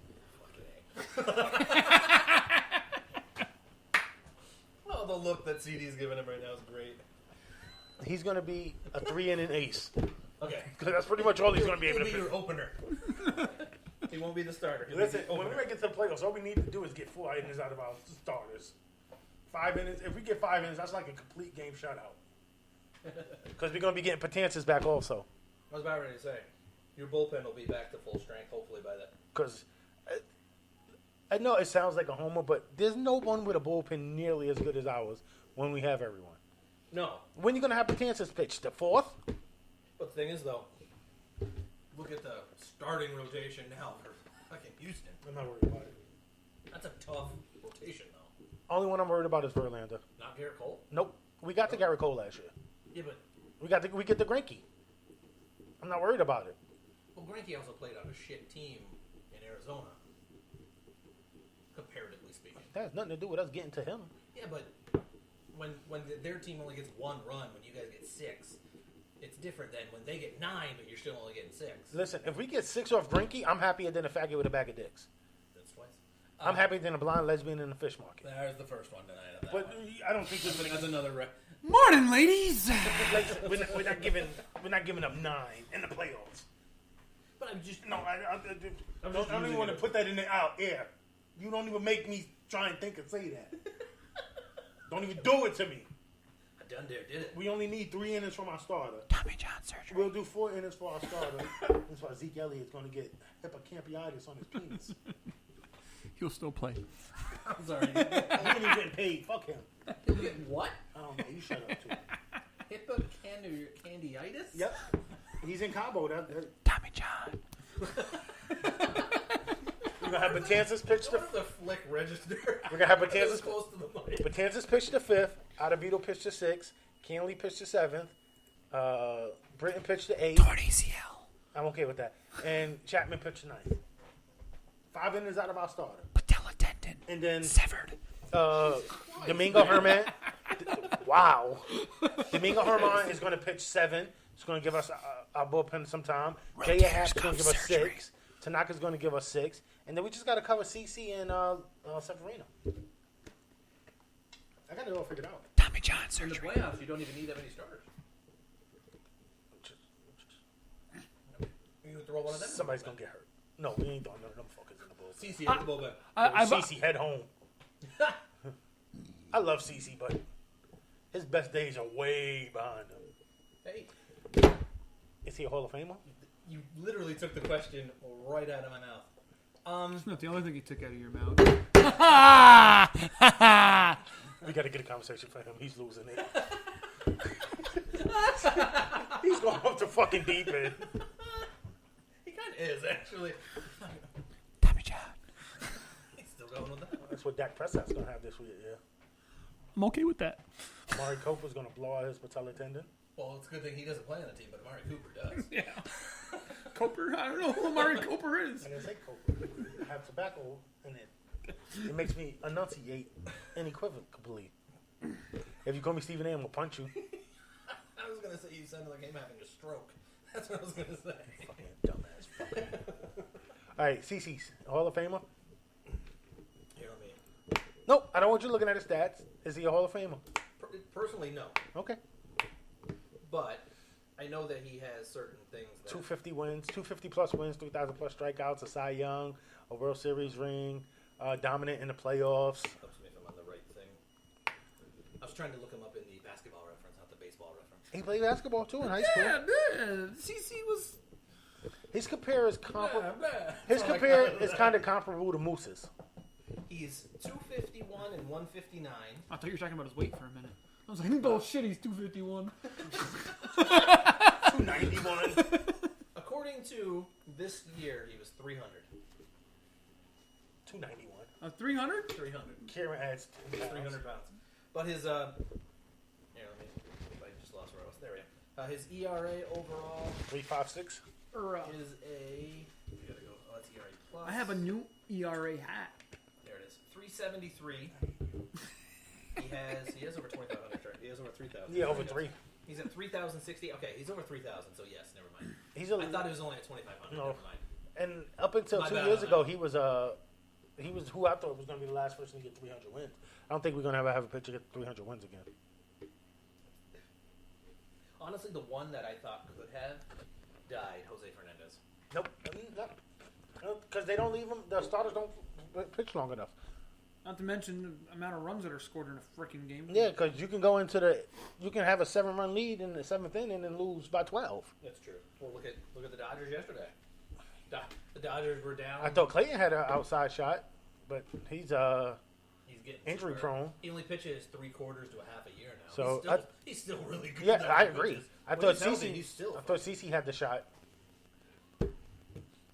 Oh, the look that CD's giving him right now is great. He's gonna be a 3-inning ace. Okay. Because that's pretty much all he's gonna be able to He'll be do. your opener. He won't be the starter. He'll Listen, be the when we opener. make it to the playoffs, all we need to do is get 4 innings out of our starters. 5 innings. If we get 5 innings, that's like a complete game shutout. Because we're going to be getting Patances back also. I was about ready to say, your bullpen will be back to full strength, hopefully, by then. Because I know it sounds like a homer, but there's no one with a bullpen nearly as good as ours when we have everyone. No. When are you going to have Patances pitch? The 4th? But the thing is, though, look at the starting rotation now for fucking Houston. I'm not worried about it. That's a tough rotation, though. Only one I'm worried about is Verlander. Not Garrett Cole? Nope. We got the Garrett Cole last year. Yeah, but We get the Greinke. I'm not worried about it. well, Greinke also played on a shit team in Arizona, comparatively speaking. That has nothing to do with us getting to him. Yeah, but when their team only gets 1 run, when you guys get 6, it's different than when they get 9, but you're still only getting 6. Listen, if we get 6 off Greinke, I'm happier than a faggot with a bag of dicks. That's twice. I'm happier than a blind lesbian in the fish market. There's the first one tonight. On that But one. I don't think That's another. Morning, ladies. we're not giving up 9 in the playoffs. But I'm just No, I I'm don't just even using want to it. put that in the out air. You don't even make me try and think and say that. Don't even do it to me. I done did it. We only need 3 innings from our starter. Tommy John surgery. We'll do 4 innings for our starter. That's why Zeke Elliott's going to get hippocampitis on his penis. He'll still play. I'm sorry. He ain't even getting paid. Fuck him. He'll get what? I don't know. You shut up too. Hippocandiditis? Yep. He's in Cabo. Tommy John. We're going to have Betances pitch What if the flick register? We're going to have It's Betances close to the mic. Betances pitch the 5th. Adavito pitch the 6th. Canley pitched the 7th. Britton pitched the 8th. Torn ACL. I'm okay with that. And Chapman pitched the 9th. 5 innings out of our starter. Patella tendon. And then Severed. Domingo Herman. Wow. Domingo Herman is going to pitch 7. It's going to give us our bullpen some time. Jaya Happ's going to give us 6. Tanaka's going to give us 6. And then we just got to cover CC and Severino. I got it all figured out. Tommy John In the surgery. playoffs, you don't even need that many starters. You can throw one of them. Somebody's going to get hurt. No, we ain't throwing none of them fuckers in the bullpen. CC in the bullpen. CC head home. I love CC, but his best days are way behind him. Hey, Is he a Hall of Famer? you literally took the question right out of my mouth. That's not the only thing he took out of your mouth. We got to get a conversation for him. He's losing it. He's going off the fucking deep end. He kind of is, actually. Tommy John. He's still going with that. That's what Dak Prescott's going to have this week, yeah. I'm okay with that. Amari Cooper's going to blow out his patella tendon. Well, it's a good thing he doesn't play on the team, but Amari Cooper does. Yeah. Coper? I don't know who Amari Coper is. I didn't say Cooper. I have tobacco in it. It makes me enunciate unequivocally. If you call me Stephen A, I'm going to punch you. I was going to say you sounded like him having a stroke. That's what I was going to say. Fucking dumbass. Fucking. All right, CC's Hall of Famer? You know what I mean? Nope, I don't want you looking at his stats. Is he a Hall of Famer? Personally, no. Okay. But I know that he has certain things that... 250 wins, 250 plus wins, 3,000 plus strikeouts, a Cy Young, a World Series ring, dominant in the playoffs. Helps me if I'm on the right thing. I was trying to look him up in the basketball reference, not the baseball reference. He played basketball too in high school. Yeah, CC was... His compare is comparable. Blah. His compare is kind of comparable to Moose's. He's 251 and 159. I thought you were talking about his weight for a minute. I was like, bullshit, he's 251. 291. According to this year, he was 300. 291. 300? 300. Kieran adds 300 pounds. But his, here, let me, I just lost where I was. There we go. His ERA overall 3.56. is a, we gotta go, oh, that's ERA plus. I have a new ERA hat. There it is. 373. He has over 2,500, right? He has over 3,000. Yeah, over 3. He's at 3,060. Okay, he's over 3,000, so yes, never mind. He's I thought he was only at 2,500. No. Never mind. And up until My 2 bad years on ago, that. he was who I thought was going to be the last person to get 300 wins. I don't think we're going to ever have a pitcher get 300 wins again. Honestly, the one that I thought could have died, Jose Fernandez. Nope. Because they don't leave them. The starters don't pitch long enough. Not to mention the amount of runs that are scored in a freaking game. Yeah, because you can go you can have a 7-run lead in the 7th inning and lose by 12. That's true. Well, look at the Dodgers yesterday. The Dodgers were down. I thought Clayton had an outside shot, but he's getting injury super- prone. He only pitches 3/4 to a half a year now. So, he's still really good. Yeah, though. I He agree. pitches. I When thought he's healthy, he's still CC had the shot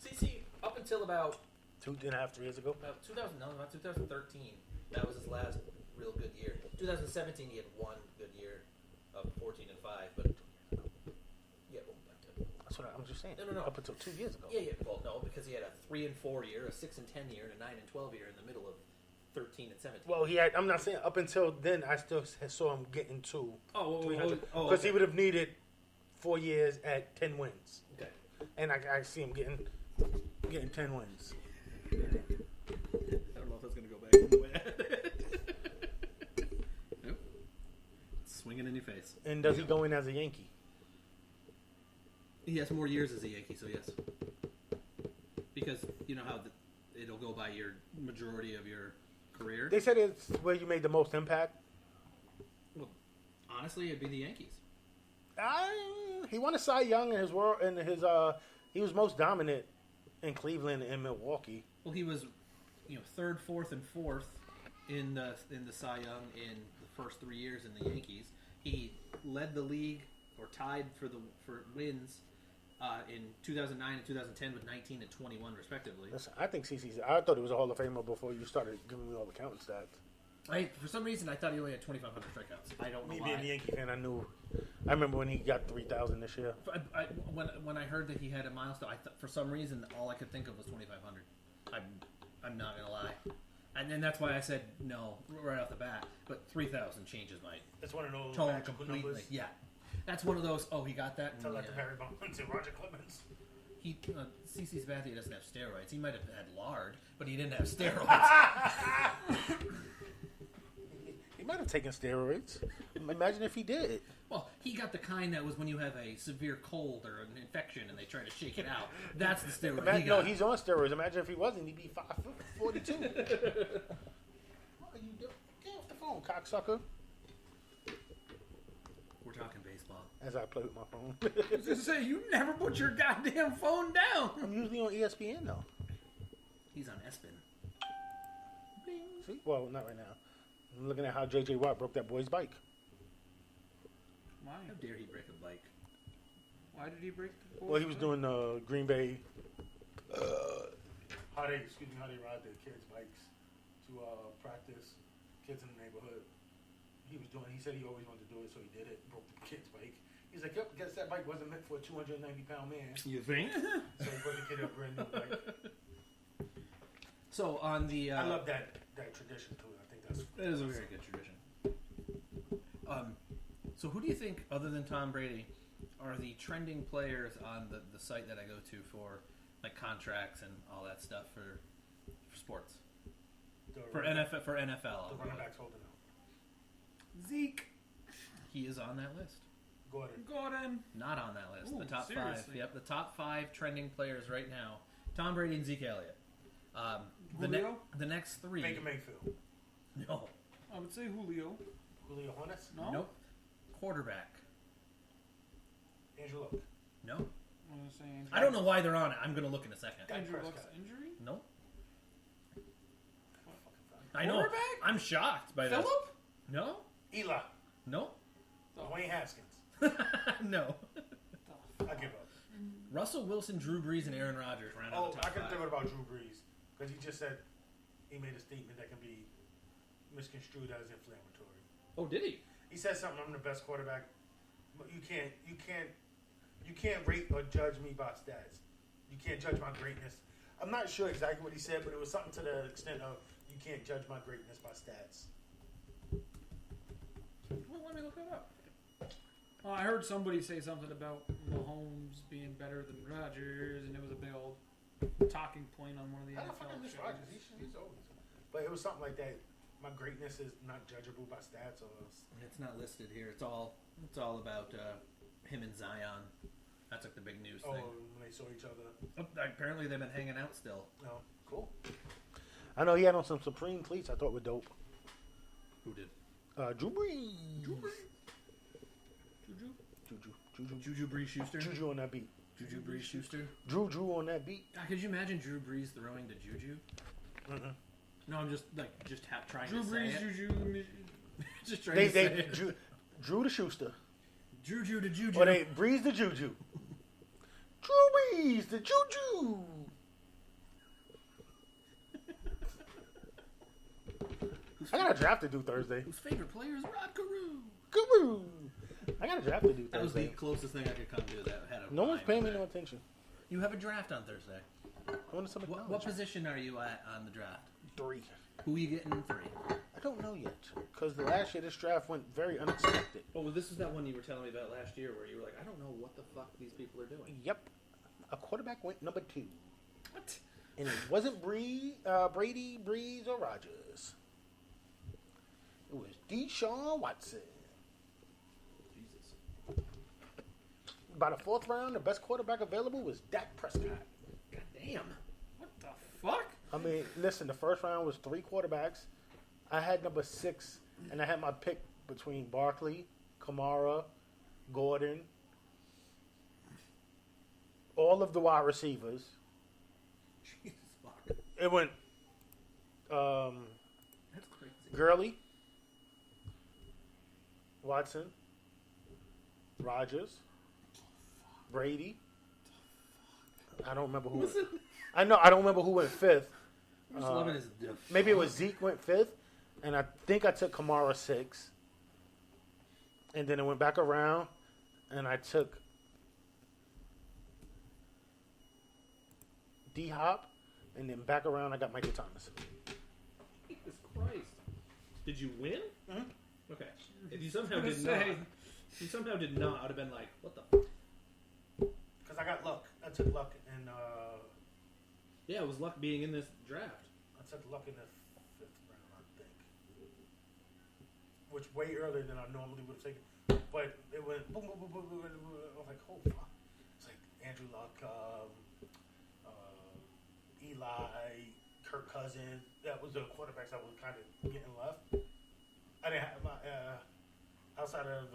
CC up until about 2.5, 3 years ago. 2013. That was his last real good year. 2017, he had one good year of 14 and 5, but yeah, That's what I'm just saying. No. Up until 2 years ago. yeah. Well, no, because he had a 3 and 4 year, a 6 and 10 year, and a 9 and 12 year in the middle of 13 and 17. Well, I'm not saying up until then. I still saw him getting to 300 because okay. he would have needed 4 years at 10 wins, Okay. and I see him getting 10 wins. I don't know if that's going to go back in the way. Nope. Swinging in your face. And does he go in as a Yankee? He has more years as a Yankee, so yes. Because you know how it'll go by your majority of your career. They said it's where you made the most impact. Well, honestly, it'd be the Yankees. He won a Cy Young in his world, and he was most dominant in Cleveland and Milwaukee. Well, he was, third, fourth, and fourth in the Cy Young in the first 3 years in the Yankees. He led the league or tied for wins in 2009 and 2010 with 19 and 21 respectively. Listen, I think CC's. I thought he was a Hall of Famer before you started giving me all the counting stats. For some reason, I thought he only had 2,500 strikeouts. I don't know Me why. being a Yankee fan, I knew. I remember when he got 3,000 this year. When I heard that he had a milestone, for some reason, all I could think of was 2,500. I'm not gonna lie, and then that's why I said no right off the bat. But 3,000 changes my It's one of those tone magical completely. numbers. Yeah, that's one of those. Oh, he got that. Tell that to Barry Bonds and Roger Clemens. CC Sabathia doesn't have steroids. He might have had lard, but he didn't have steroids. He might have taken steroids. Imagine if he did. Well, he got the kind that was when you have a severe cold or an infection and they try to shake it out. That's the steroid he got. No, he's on steroids. Imagine if he wasn't. He'd be 5'42". What are you doing? Get off the phone, cocksucker. We're talking baseball. As I play with my phone. I was gonna say, you never put your goddamn phone down. I'm usually on ESPN, though. He's on Espin. See? Well, not right now. I'm looking at how J.J. Watt broke that boy's bike. Why? How dare he break a bike? Why did he break the board? Well, he was doing Green Bay. How they ride their kids' bikes to practice. Kids in the neighborhood. He said he always wanted to do it, so he did it. Broke the kid's bike. He's like, yep, guess that bike wasn't meant for a 290-pound man. You think? So he brought the kid a brand new bike. So on the, I love that tradition too. I think that is a very good tradition. So who do you think, other than Tom Brady, are the trending players on the site that I go to for like contracts and all that stuff for sports? For NFL. The running backs holding out. Zeke. He is on that list. Gordon. Not on that list. Ooh, The top seriously? 5. Yep, the top 5 trending players right now: Tom Brady and Zeke Elliott. Julio? The next 3. Baker Mayfield. No. I would say Julio. Julio Jones. No? Nope. Quarterback. Andrew Luck. No. I'm gonna say Andrew. I don't know why they're on it. I'm going to look in a second. Andrew Prescott. Luck's injury? No. I know. Quarterback? I'm shocked by that. Phillip? No. Eli. No. Dwayne Haskins. No. I give up. Russell Wilson, Drew Brees, and Aaron Rodgers ran out Oh, of the top I could 5. think about Drew Brees because he just said he made a statement that can be misconstrued as inflammatory. Oh, did he? He said something. I'm the best quarterback. But you can't rate or judge me by stats. You can't judge my greatness. I'm not sure exactly what he said, but it was something to the extent of you can't judge my greatness by stats. Well, let me look it up. I heard somebody say something about Mahomes being better than Rodgers, and it was a big old talking point on one of the I don't NFL fucking miss shows. Rodgers. He's always. But it was something like that. My greatness is not judgeable by stats or. It's not listed here. It's all about him and Zion. That's like the big news Oh, thing. when they saw each other. Oh, apparently they've been hanging out still. No, cool. I know he had on some Supreme cleats. I thought were dope. Who did? Drew Brees. Juju Brees-Schuster? Juju on that beat. Juju Brees-Schuster? Drew on that beat. God, could you imagine Drew Brees throwing to Juju? Mm-mm. No, I'm just trying Drew to say Brees, it. Juju. Just trying to say it. Drew to Schuster. Juju to Juju. Or they Breeze to Juju. Drew Brees to Juju. I got a draft to do Thursday. Whose favorite player is Rod Carew? Guru. I got a draft to do That was the Thursday. closest thing I could come to that had a No one's rhyme paying with me no that. attention. You have a draft on Thursday. I want to submit What position are you at on the draft? 3. Who are you getting in 3? I don't know yet. Because the last year this draft went very unexpected. Oh, well, this is that one you were telling me about last year where you were like, I don't know what the fuck these people are doing. Yep. A quarterback went number 2. What? And it wasn't Brady, Breeze, or Rodgers. It was Deshaun Watson. Jesus. By the 4th round, the best quarterback available was Dak Prescott. God damn. What the fuck? I mean, listen, the 1st round was 3 quarterbacks. I had number 6, and I had my pick between Barkley, Kamara, Gordon, all of the wide receivers. Jesus fuck. It went That's crazy. Gurley, Watson, Rodgers, Brady. I don't remember who. I don't remember who went 5th. I'm just loving his Maybe it was Zeke went 5th. and I think I took Kamara 6. And then it went back around, and I took D-Hop, and then back around I got Michael Thomas. Jesus Christ. Did you win? Mhm. Okay. If you somehow gonna did say. not, if you somehow did not, I'd have been like, what the f-? Because I got luck. I took luck, and Yeah, it was luck being in this draft. I took luck in the 5th round, I think. Which way earlier than I normally would have taken. But it went boom, boom, boom, boom, boom, boom, boom. I was like, oh, fuck. It's like Andrew Luck, Eli, Kirk Cousins. That was the quarterbacks I was kind of getting left. I didn't have my, outside of,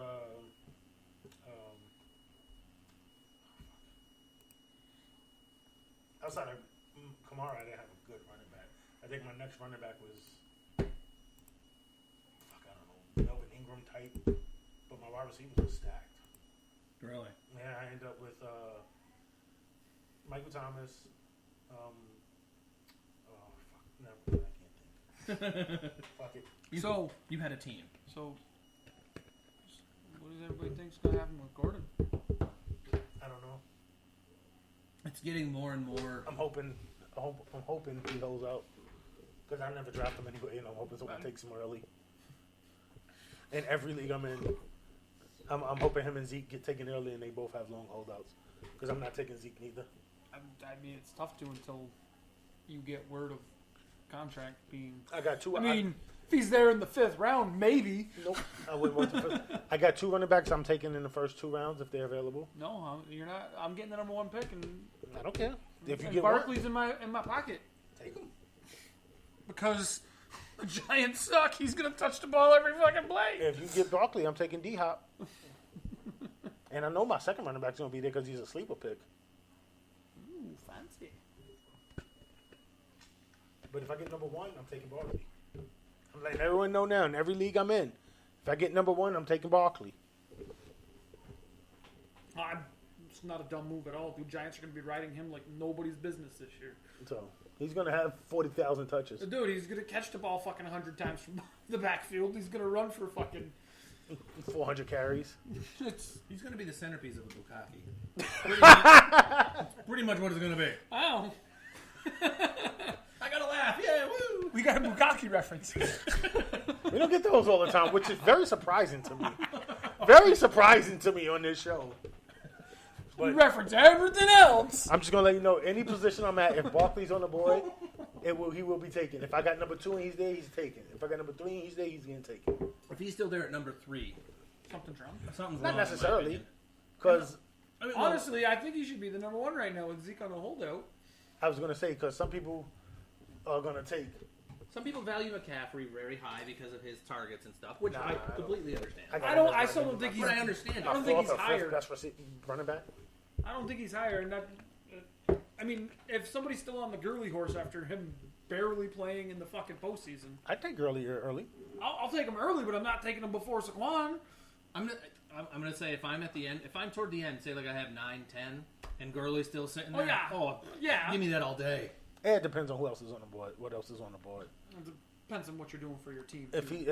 outside of Kamara, I didn't have a good running back. I think my next running back was, I don't know, Melvin Ingram type. But my wide receivers were stacked. Really? Yeah, I ended up with Michael Thomas. Never, I can't think. Fuck it. So You had a team. what does everybody think's gonna happen with Gordon? I don't know. It's getting more and more. I'm hoping he holds out because I never draft him anyway, and I'm hoping someone takes him early. In every league I'm in, I'm hoping him and Zeke get taken early, and they both have long holdouts. Because I'm not taking Zeke neither. I mean, it's tough to until you get word of contract being. I got two. I mean, if he's there in the 5th round, maybe. Nope. I wouldn't want to. I got 2 running backs I'm taking in the first 2 rounds if they're available. No, you're not. I'm getting the number 1 pick, and I don't care. If you and get Barkley's in my pocket take him. because the Giants suck. He's gonna touch the ball every fucking play. If you get Barkley, I'm taking D-Hop. And I know my second running back's going to be there because he's a sleeper pick. Ooh, fancy. But if I get number 1, I'm taking Barkley. I'm letting everyone know now in every league I'm in. If I get number 1, I'm taking Barkley. It's not a dumb move at all. The Giants are gonna be riding him like nobody's business this year. So he's going to have 40,000 touches. Dude, he's gonna catch the ball fucking 100 times from the backfield. He's gonna run for fucking. 400 carries. He's going to be the centerpiece of a Bukaki. Pretty much what it's going to be. Wow. I got to laugh. Yeah, woo. We got a Bukaki reference. We don't get those all the time, which is very surprising to me. Very surprising to me on this show. We But reference everything else. I'm just going to let you know, any position I'm at, if Barkley's on the board, he will be taken. If I got number 2 and he's there, he's taken. If I got number 3 and he's there, he's getting taken. If he's still there at number 3, Something's wrong. something's Not wrong. in my necessarily. opinion. Because I mean, well, Honestly, I think he should be the number 1 right now with Zeke on a holdout. I was going to say, because some people are going to take. some people value McCaffrey very high because of his targets and stuff, which Nah, I I don't. completely understand. I still don't think he's. But I understand. I don't think he's 4th or 5th higher. best running back. I don't think he's higher. And that, I mean, if somebody's still on the Gurley horse after him barely playing in the fucking postseason, I take early. I'll take him early, but I'm not taking him before Saquon. I'm gonna say if I'm at the end, if I'm toward the end, say like I have 9, 10, and Gurley's still sitting there. yeah. Oh, Yeah. give me that all day. It depends on who else is on the board. What else is on the board? It depends on what you're doing for your team. If too, the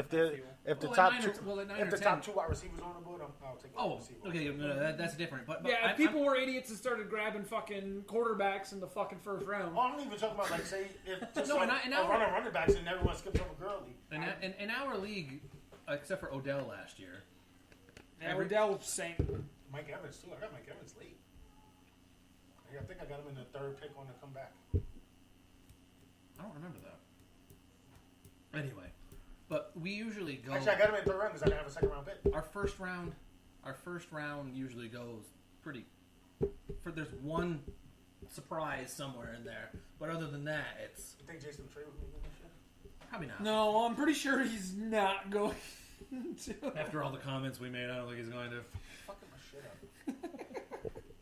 I feel. top at 9 2, or 9 if or the 10. top 2 wide receivers on the board, I'll take. Oh, receiver. okay, no, that's different. But Yeah, if I'm- people were idiots and started grabbing fucking quarterbacks in the fucking 1st round. Oh, I'm not even talking about like say if just No, like, and a I- runner running backs and everyone skips over Gurley. in our league, except for Odell last year, Yeah, Riddell sank. Mike Evans too. I got Mike Evans late. I think I got him in the 3rd pick on the comeback. I don't remember that. Anyway, but we usually go. Actually, I got him in 3rd round because I didn't have a 2nd round pick. Our first round usually goes pretty. There's one surprise somewhere in there, but other than that, it's You think Jason Trey was going to win this year? probably not. No, I'm pretty sure he's not going to. After all the comments we made, I don't think he's going to. Fucking my shit up.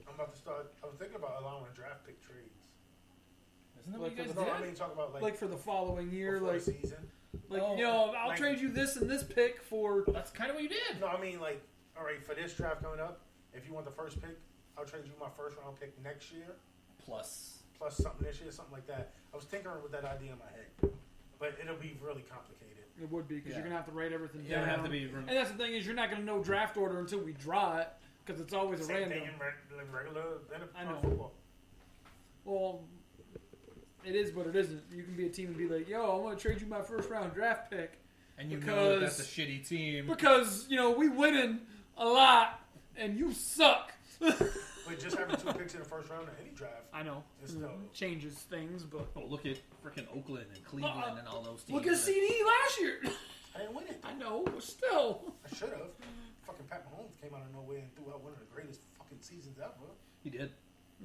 I'm about to start. I was thinking about allowing draft pick trades. Isn't that what you guys No, did? I mean talk about Like for the following year, before like the season. Oh, I'll like- trade you this and this pick for. That's kind of what you did. No, I mean like, all right, for this draft coming up, if you want the first pick, I'll trade you my 1st round pick next year, Plus, plus something this year, something like that. I was tinkering with that idea in my head, but it'll be really complicated. It would be because Yeah. you're gonna have to write everything It down. would have to be. And that's the thing is, you're not gonna know draft order until we draw it because it's always a Same random. thing in regular I know. football. Well, it is, but it isn't. You can be a team and be like, "Yo, I want to trade you my first round draft pick And you know because- that that's a shitty team. because we winning a lot and you suck." But just having 2 picks in the first round of any draft, I know it's still. changes things, but Oh, look at freaking Oakland and Cleveland and all those teams. look at CD last year. I didn't win it. I know, but still. I should have. Fucking Pat Mahomes came out of nowhere and threw out one of the greatest fucking seasons ever. He did.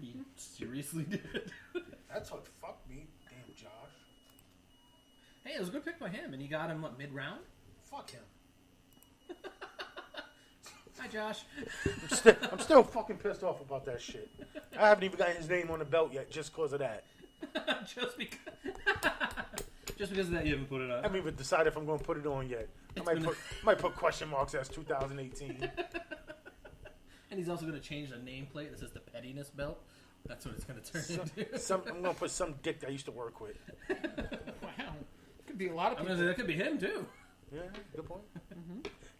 He seriously did. That's what fucked me. Damn, Josh. Hey, it was a good pick by him, and he got him what, mid-round. Fuck him. Hi, Josh. I'm still fucking pissed off about that shit. I haven't even gotten his name on the belt yet just because of that. just because. Just because of that, you haven't put it I up. haven't even decided if I'm going to put it on yet. I might put question marks as 2018. And he's also going to change the nameplate that says the pettiness belt. That's what it's going to turn into. I'm going to put some dick that I used to work with. Wow, could be a lot of I'm people. going to say that could be him too. Yeah, good point.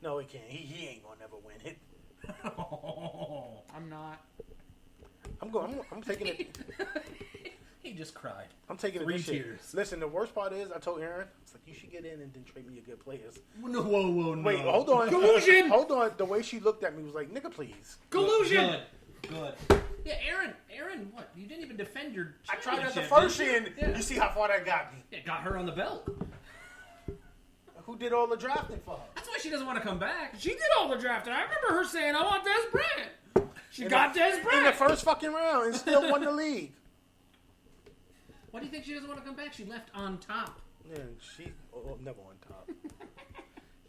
No, he can't. He ain't going to never win it. I'm not. I'm taking it. He just cried. I'm taking it 3 this year. tears. Listen, the worst part is I told Aaron, it's like you should get in and then trade me your good players. No, whoa, no. Wait, hold on. Collusion! Hold on. The way she looked at me was like, nigga, please. Collusion. Good. Yeah, Aaron, what? You didn't even defend your I tried that the championship, first did you? year, and Yeah. you see how far that got me. Yeah, got her on the belt. Who did all the drafting for her? That's why she doesn't want to come back. She did all the drafting. I remember her saying, "I want Des Bryant." She got Des In Bryant. the first fucking round and still won the league. Why do you think she doesn't want to come back? She left on top. Yeah, she never on top.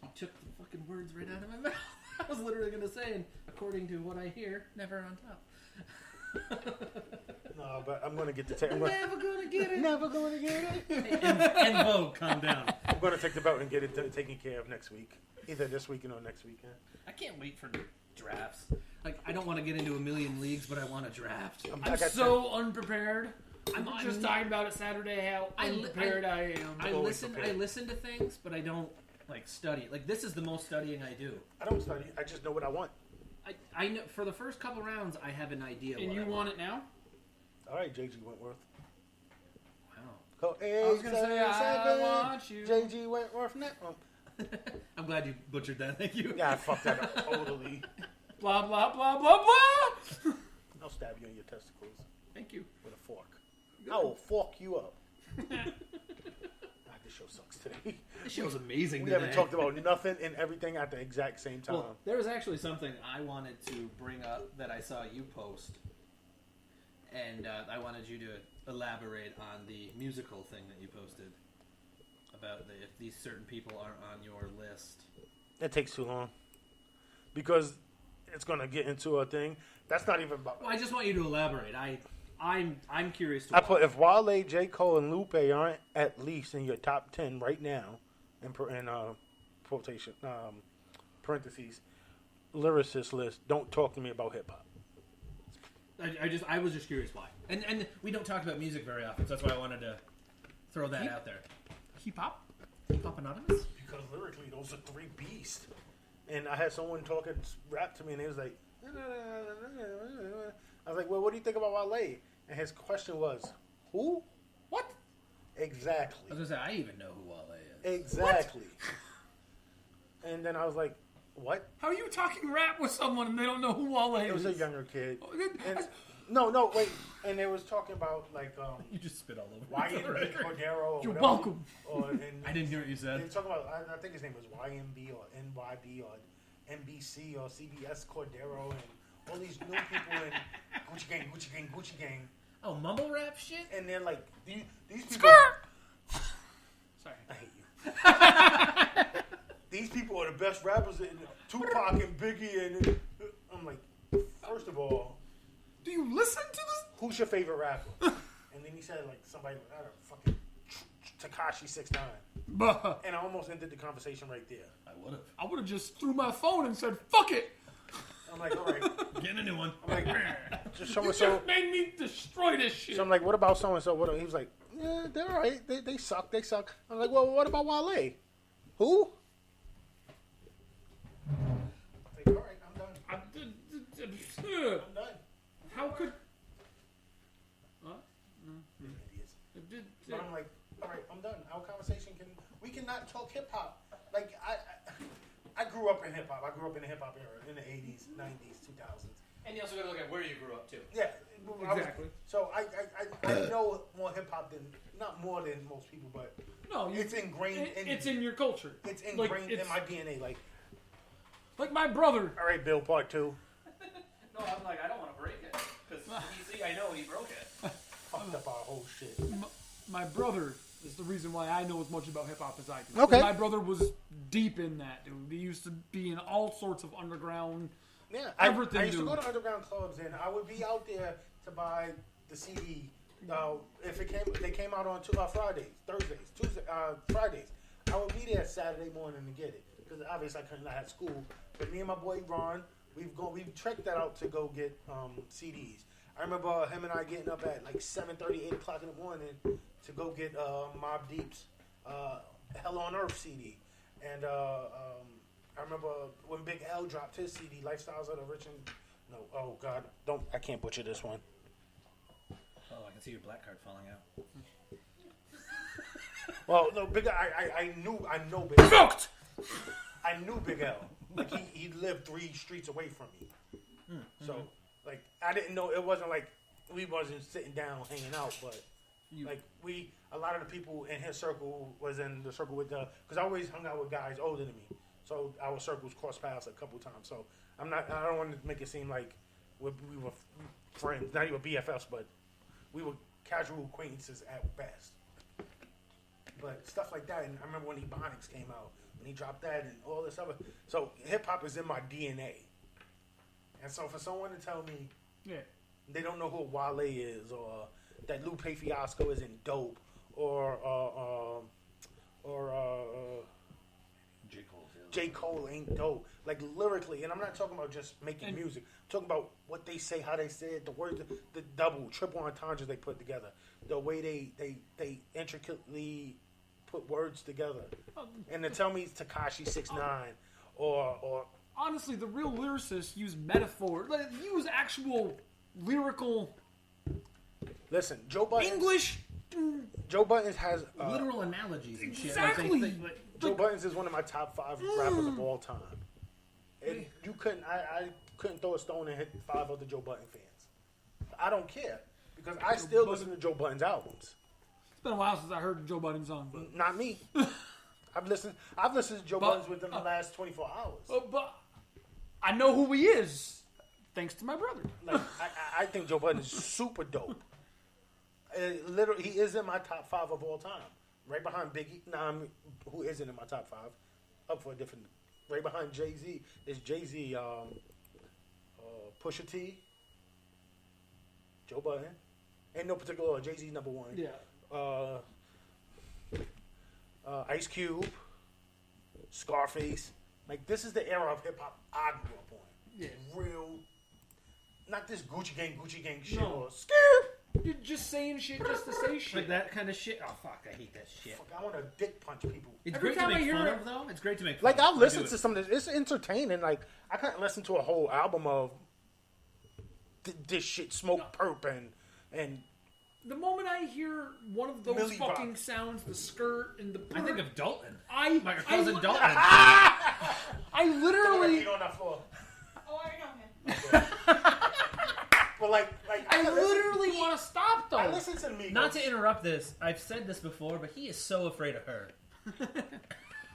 He took the fucking words right out of my mouth. I was literally going to say, and according to what I hear, never on top. No, but I'm gonna get the tape. Never gonna get it. Never gonna get it. And Vogue, calm down. I'm gonna take the belt and get it taken care of next week, either this weekend or next weekend. I can't wait for drafts. Like, I don't want to get into a million leagues, but I want to draft. I'm I got so unprepared. I'm Just talking about it Saturday how unprepared I am. I always listen prepared. to things, but I don't like study. Like, this is the most studying I do. I don't study. I just know what I want. I know for the first couple rounds, I have an idea. And what you I want it now? All right, JG Wentworth. Wow. Go I was gonna say I want you. JG Wentworth. I'm glad you butchered that. Thank you. Yeah, I fucked that up totally. Blah blah blah blah blah. I'll stab you in your testicles Thank you. with a fork. I will fork you up. This show sucks today. This show's amazing. We today. haven't talked about nothing and everything at the exact same time. Well, there was actually something I wanted to bring up that I saw you post, and I wanted you to elaborate on the musical thing that you posted about if these certain people aren't on your list. It takes too long because it's gonna get into a thing that's not even about. Well, I just want you to elaborate. I'm curious to. I put if Wale, J. Cole, and Lupe aren't at least in your top 10 right now, in quotation parentheses, lyricist list. Don't talk to me about hip hop. I was just curious why. And we don't talk about music very often, so that's why I wanted to throw that out there. Hip hop. Hip Hop Anonymous? Because lyrically, those are 3 beasts. And I had someone talking rap to me, and he was like, I was like, well, what do you think about Wale? And his question was, who? What? Exactly. I was gonna say I even know who Wale is. Exactly. And then I was like, what? How are you talking rap with someone and they don't know who Wale is? It was a younger kid. Oh, And, no, wait. And they was talking about, like, You just spit all over. YNB Cordero or You're whatever. welcome. And I didn't hear what you They said. were talking about, I think his name was YNB or NYB or NBC or CBS Cordero and all these new people in Gucci Gang, Gucci Gang, Gucci Gang. Oh, mumble rap shit? And then, like, these people... Skirt! Sorry. I hate you. These people are the best rappers, in Tupac and Biggie, and I'm like, first of all, Do you listen to this? who's your favorite rapper? And then he said, like, somebody, I don't know, fucking Tekashi 6ix9ine. Buh. And I almost ended the conversation right there. I would have. I would have just threw my phone and said, fuck it. I'm like, all right. Getting a new one. I'm like, just so You and so. just made me destroy this shit. So I'm like, what about so and so? What? He was like, yeah, they're all right. They suck. They suck. I'm like, well, what about Wale? Who? Like, all right, I'm done. I'm done. How could? Idiots. But I'm like, all right, I'm done. Our conversation we cannot talk hip hop. Like I grew up in hip hop. I grew up in the hip hop era in the 80s, 90s, 2000s. And you also got to look at where you grew up too. Yeah, Exactly. So I know more hip hop than not more than most people, but No, it's ingrained. It's in your culture. It's ingrained in my DNA. Like my brother. All right, Bill, part 2. No, I'm like, I don't want to break it because I know he broke it. Fucked up our whole shit. My brother is the reason why I know as much about hip hop as I do. Okay. My brother was deep in that, dude. He used to be in all sorts of underground. Yeah, Everything, I used to dude. go to underground clubs, and I would be out there to buy the CD. If they came out on Fridays, Thursdays, Tuesdays, Fridays. I would be there Saturday morning to get it because obviously I couldn't have school. But me and my boy Ron, we've trekked that out to go get CDs. I remember him and I getting up at like 7:30, 8 o'clock in the morning to go get Mobb Deep's Hell on Earth CD, and I remember when Big L dropped his CD, Lifestyles of the Rich and oh God, I can't butcher this one. Oh, I can see your black card falling out. Well, no, Big L, I know Big L. Revoked! I knew Big L. Like he lived 3 streets away from me. So like I didn't know, it wasn't like we wasn't sitting down hanging out, but like a lot of the people in his circle was in the circle with because I always hung out with guys older than me. So our circles crossed paths a couple times. So I don't want to make it seem like we were friends, not even BFFs, but we were casual acquaintances at best. But stuff like that, and I remember when Ebonics came out, when he dropped that and all this other. So hip hop is in my DNA. And so for someone to tell me they don't know who Wale is, or that Lupe Fiasco isn't dope, or J. Cole ain't dope. Like lyrically, and I'm not talking about just making music. I'm talking about what they say, how they say it, the words, the double, triple entendres they put together, the way they intricately put words together. And to tell me Tekashi 6ix9ine or honestly, the real lyricists use metaphor, use actual lyrical. Listen, Joe Budden. English. Joe Budden has literal analogies and shit. Exactly. Joe Buttons is one of my top 5 rappers of all time. And you couldn't, I couldn't throw a stone and hit 5 other Joe Budden fans. I don't care because I still listen to Joe Budden's albums. It's been a while since I heard a Joe Budden song, but Not me. I've listened to Joe Budden's within the last 24 hours. but I know who he is thanks to my brother. Like I think Joe Budden is super dope. Literally, he is in my top 5 of all time. Right behind Biggie. Who isn't in my top 5? Up for a different. Right behind Jay-Z is Jay-Z, Pusha T, Joe Budden. In no particular order. Jay-Z number 1. Yeah. Ice Cube, Scarface. Like this is the era of hip hop I grew up on. Yeah. Real. Not this Gucci gang shit No. or Skip. You're just saying shit just to say shit. Like that kind of shit. Oh fuck, I hate that shit. Fuck, I want to dick punch people. It's Every great to time I make hear fun it- of, though. It's great to make fun Like of. I'll listen do to it. some of this. It's entertaining. Like I can't listen to a whole album of this shit, Smoke Perp and The moment I hear one of those Millie fucking Rock. sounds, the skirt and the I think of Dalton. I My cousin Dalton. I literally Eat on that floor. Oh, I know him. But like I listen- literally want to stop though. I listen to me. Not to interrupt this, I've said this before, but he is so afraid of her.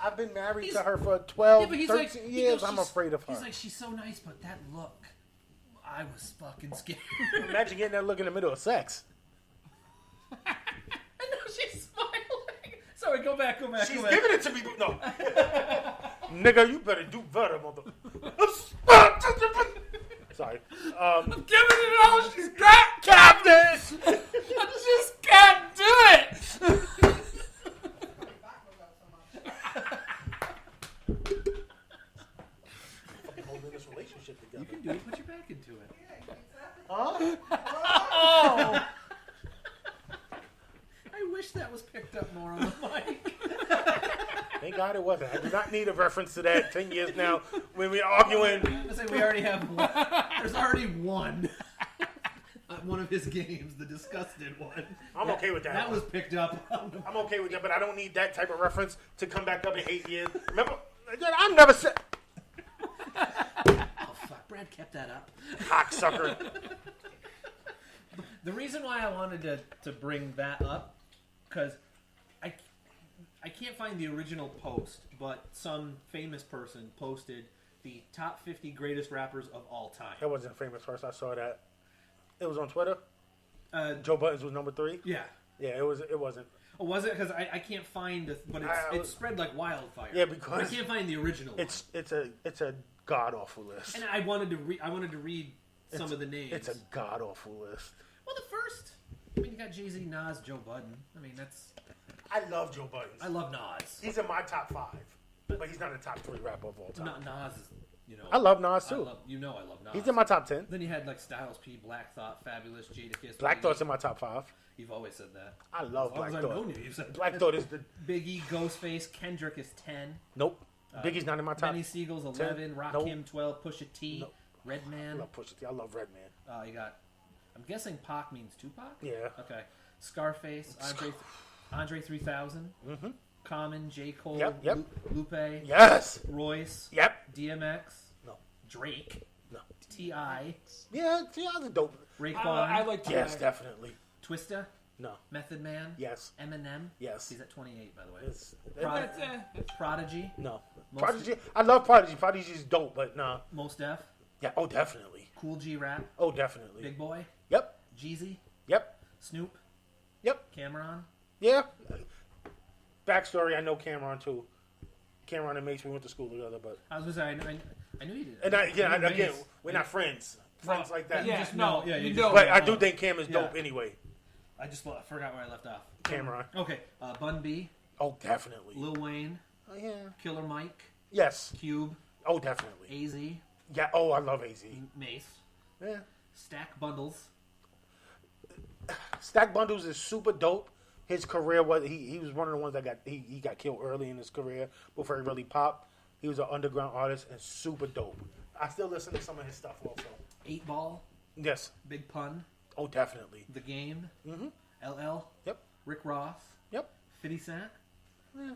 I've been married He's- to her for 12, Yeah, but he's 13 like, he years. goes, I'm "She's-" afraid of her. He's like, she's so nice, but that look, I was fucking scared. Imagine getting that look in the middle of sex. I know she's smiling. Sorry, go back. She's go back. giving it to me, but no. Nigga, you better do better, mother. Sorry. Give it all she's got, Captain! I just can't do it. Back goes out so much. Fucking holding this relationship You together. can do it. Put your back into it. Yeah, exactly. Huh? Oh, I wish that was picked up more on the mic. Thank God it wasn't. I do not need a reference to that 10 years now when we're arguing. I say we already have one. There's already one. One of his games, the disgusted one. I'm okay with that. That was picked up. I'm okay with that, but I don't need that type of reference to come back up in 8 years. Remember, I never said Oh fuck, Brad kept that up. cocksucker. The reason why I wanted to bring that up, because I can't find the original post, but some famous person posted the top 50 greatest rappers of all time. That wasn't famous first. I saw that. It was on Twitter. Uh, Joe Buttons was number 3. yeah. Yeah, it was. It wasn't. Oh, was it? Because I can't find it, but it spread like wildfire. Yeah, because I can't find the original one. It's a god awful list. And I wanted to read some of the names. It's a god awful list. Well, the first. I mean, you got Jay-Z, Nas, Joe Budden. I mean, that's. I love Joe Buttons. I love Nas. He's in my top 5, but he's not a top 3 rapper of all time. Not Nas is, I love Nas I too. love Nas. He's in my top 10. Then you had like Styles P, Black Thought, Fabulous, Jadakiss. Black Biggie. Thought's in my top 5. You've always said that. I love As long Black as I've Thought. known you, you've said Black that. Thought is the Biggie, Ghostface, Kendrick is 10. nope. Biggie's not in my top. Benny Siegel's 10. 11. Rakim Nope. 12. Pusha T. Nope. I Redman. love Pusha T. I love Redman. You got. I'm guessing Pac means Tupac. Yeah. Okay. Scarface. Andre 3000. Mm-hmm. Common. J Cole. Yep. Lupe. Yes. Royce. Yep. DMX. No. Drake. No. T.I. Yeah. See, I was dope. Raekwon. I like Yes, T.I. definitely. Twista. No. Method Man. Yes. Eminem. Yes. He's at 28, by the way. It's, Prod- That's, Prodigy. no. Most- Prodigy. I love Prodigy. Prodigy's dope, but nah. Mos Def. Yeah. Oh, definitely. Cool G Rap. Oh, definitely. Big Boy. Yep. Jeezy. Yep. Snoop. Yep. Cameron. Yeah. Backstory, I know Cameron too. Cameron and Mace, we went to school together, but I was gonna say I knew you did. and knew again, Mace. we're not friends. Friends like that. You Yeah, just no, know. Yeah, you you know. just But know. I do think Cam is dope Yeah. anyway. I forgot where I left off. Cameron. Okay. Bun B. Oh, definitely. Lil Wayne. Oh, yeah. Killer Mike. Yes. Cube. Oh, definitely. AZ. Yeah. Oh, I love AZ. Mace. Yeah. Stack Bundles. Stack Bundles is super dope. His career was he was one of the ones that he got killed early in his career before he really popped. He was an underground artist and super dope. I still listen to some of his stuff also. 8 Ball. Yes. Big Pun. Oh, definitely. The Game. Mm-hmm. LL. Yep. Rick Ross. Yep. 50 Cent. Yeah.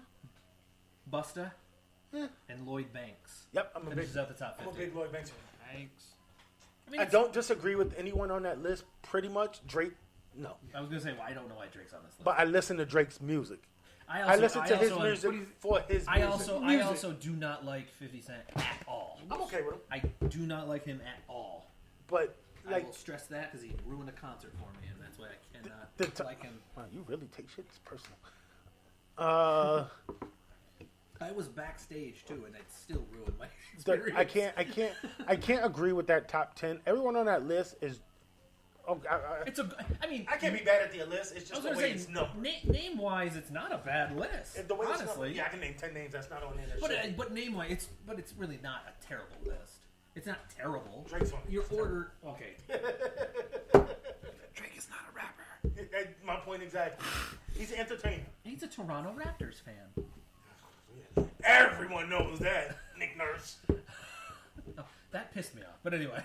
Busta. Yeah. And Lloyd Banks. Yep. I'm a big Finishes out the top 50. Lloyd Banks fan. Thanks. mean, I don't disagree with anyone on that list. Pretty much Drake. No, I was gonna say, well, I don't know why Drake's on this list. but I listen to Drake's music. I listen to his also- music for his I music. also do not like 50 Cent at all. I'm okay with him, I do not like him at all. but I like will stress that because he ruined a concert for me, and that's why I cannot the like him. wow, you really take shit personal. I was backstage too, and it still ruined my experience. I can't agree with that top 10. Everyone on that list is. Oh, It's a. I mean, I can't be bad at the list. It's I just was the gonna way say, it's numbered. name wise, it's not a bad list. The way it's honestly, numbered. Yeah, I can name 10 names that's not on there. That but shit. but name wise, it's really not a terrible list. It's not terrible. Drake's on it. Your It's order, okay. Drake is not a rapper. My point exactly. He's an entertainer. He's a Toronto Raptors fan. Everyone knows that. Nick Nurse. Oh, that pissed me off. But anyway,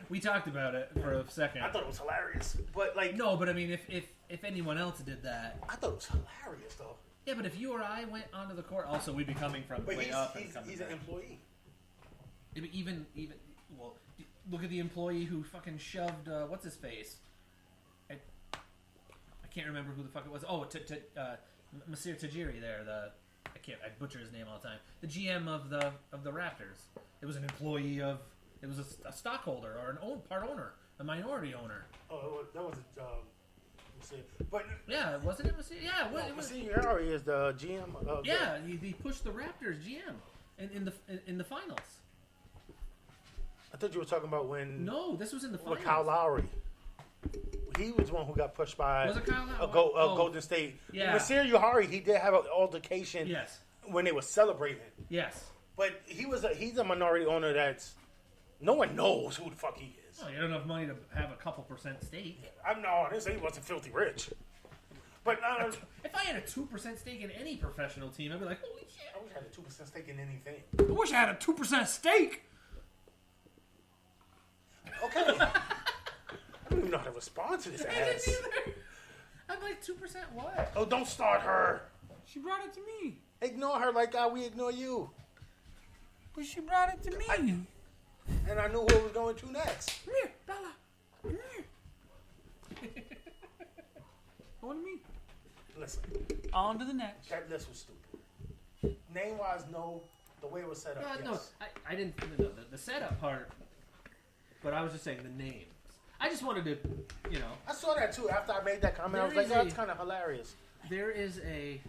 we talked about it for a second. I thought it was hilarious, but like No, but I mean, if anyone else did that, I thought it was hilarious though. yeah. But if you or I went onto the court, also we'd be coming from But way he's up and coming he's an down. employee. Even well, look at the employee who fucking shoved what's his face. I can't remember who the fuck it was. Oh, Masir Tajiri there. I butcher his name all the time. The GM of the Raptors. It was an employee of. It was a stockholder or part owner, a minority owner. Oh, that was but Yeah, wasn't it Masir? Yeah, it was. Masih Ujiri is the GM. Of Yeah, he pushed the Raptors GM in the finals. I thought you were talking about when No, this was in the finals. with Kyle Lowry. He was the one who got pushed by Was it Kyle Lowry? Golden State. Yeah. Masih Ujiri, he did have an altercation Yes. when they were celebrating. Yes. But he's a minority owner that's no one knows who the fuck he is. Well, you don't have enough money to have a couple % stake. I didn't say he wasn't filthy rich. But If I had a 2% stake in any professional team, I'd be like, holy shit. I wish I had a 2% stake in anything. I wish I had a 2% stake. Okay. I don't even know how to respond to this I didn't ass. either. I'm like 2% what? Oh, don't start her. She brought it to me. Ignore her like how we ignore you. But she brought it to me. And I knew who it was going to next. Come here, Bella. Come here. What do you mean? Listen, On to the next. that list was stupid. Name-wise, no. The way it was set up, yes. No, I didn't. No, the setup part. But I was just saying the names. I just wanted to, you know. I saw that too. After I made that comment, I was There like, is oh, that's kind of hilarious. There is a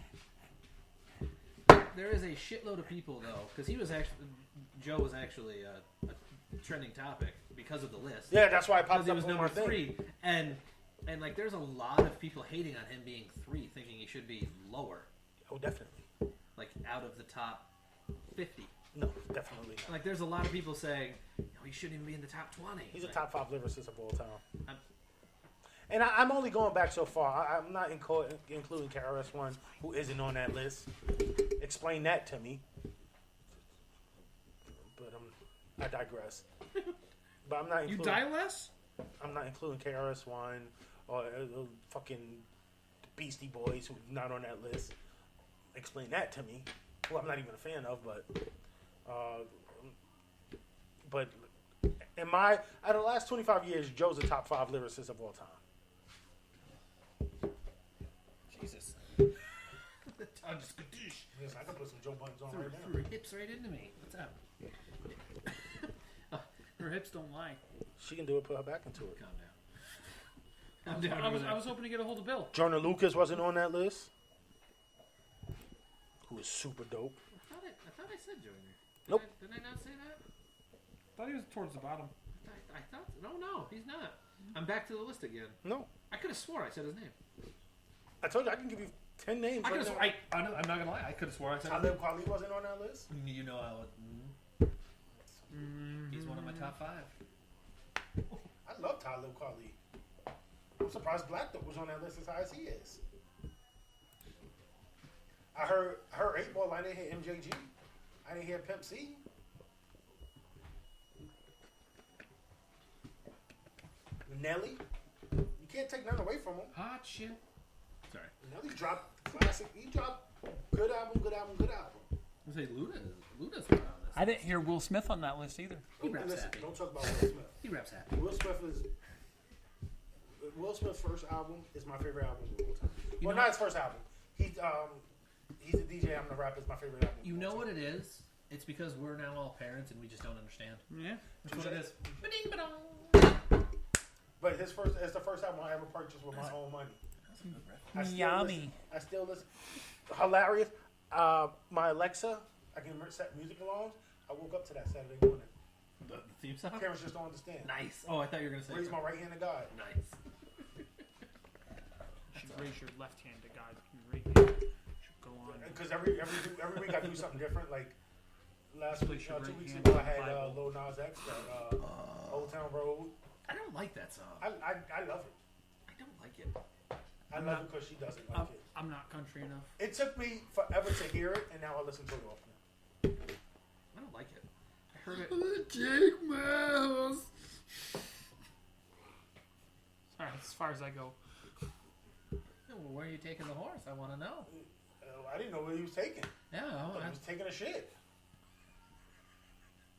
shitload of people though, because Joe was actually a trending topic because of the list. Yeah, that's why I Because popped he up was on number my thing. 3, and like there's a lot of people hating on him being 3, thinking he should be lower, Oh, definitely. like out of the top 50. No, definitely not. Like there's a lot of people saying, he shouldn't even be in the top 20. He's a Like, top 5 lyricist of all time. I'm- And I'm only going back so far. I'm not including KRS-One, who isn't on that list. Explain that to me. But I digress. But I'm not You including. die less? I'm not including KRS-One or fucking Beastie Boys, who's not on that list. Explain that to me. Who I'm not even a fan of, but out of the last 25 years, Joe's a top 5 lyricist of all time. Jesus. The tongue just kadoosh. Yes, I can put some Joe Buttons on Threw right now. her hips right into me. What's up? Her hips don't lie. She can do it. Put her back into it. Calm down. I'm down. I over there. was hoping to get a hold of Bill. Jordan Lucas wasn't on that list. Who is super dope. I thought I said Joyner. Nope. Did I not say that? I thought he was towards the bottom. I thought. No, he's not. I'm back to the list again. No, I could have swore I said his name. I told you I can give you 10 names. I could have right swore. I'm not gonna lie. I could have swore I said his Talib Kweli wasn't on that list. name. You know how. He's one of my top 5. I love Talib Kweli. I'm surprised Black Thought was on that list as high as he is. I heard 8 Ball. I didn't hear MJG. I didn't hear Pimp C. Nelly. You can't take none away from him. Hot shit. Sorry. Nelly dropped classic. He dropped good album, good album, good album. I was say Luda's not on this. I didn't hear Will Smith on that list either. He raps Listen, happy. don't talk about Will Smith. He raps happy. Will Smith's first album is my favorite album of all time. You Well, know- not his first album. He's a DJ. I'm the rapper. Is my favorite album. You of know all what time. it is? It's because we're now all parents and we just don't understand. Yeah. That's what it is. Ba-ding, ba-dong. But it's the first album I ever purchased with my own money. That's a good rap. I still listen. Hilarious. My Alexa, I can set music alarms. I woke up to that Saturday morning. The theme song? Parents just don't understand. Nice. Oh, I thought you were going to say Raise my right hand to God. Nice. You should raise your left hand to God. Your right hand should go on. Because every week I do something different. Like last week, Place your 2 right weeks hand ago, I on the had Bible. Lil Nas X, Old Town Road. I don't like that song. I love it. I don't like it. I love it because she doesn't like it. I'm not country enough. It took me forever to hear it, and now I listen to it often. I don't like it. I heard it. Jake Mouse. Sorry, as far as I go. Well, where are you taking the horse? I want to know. I didn't know where he was taking. Yeah, I thought he was taking a shit.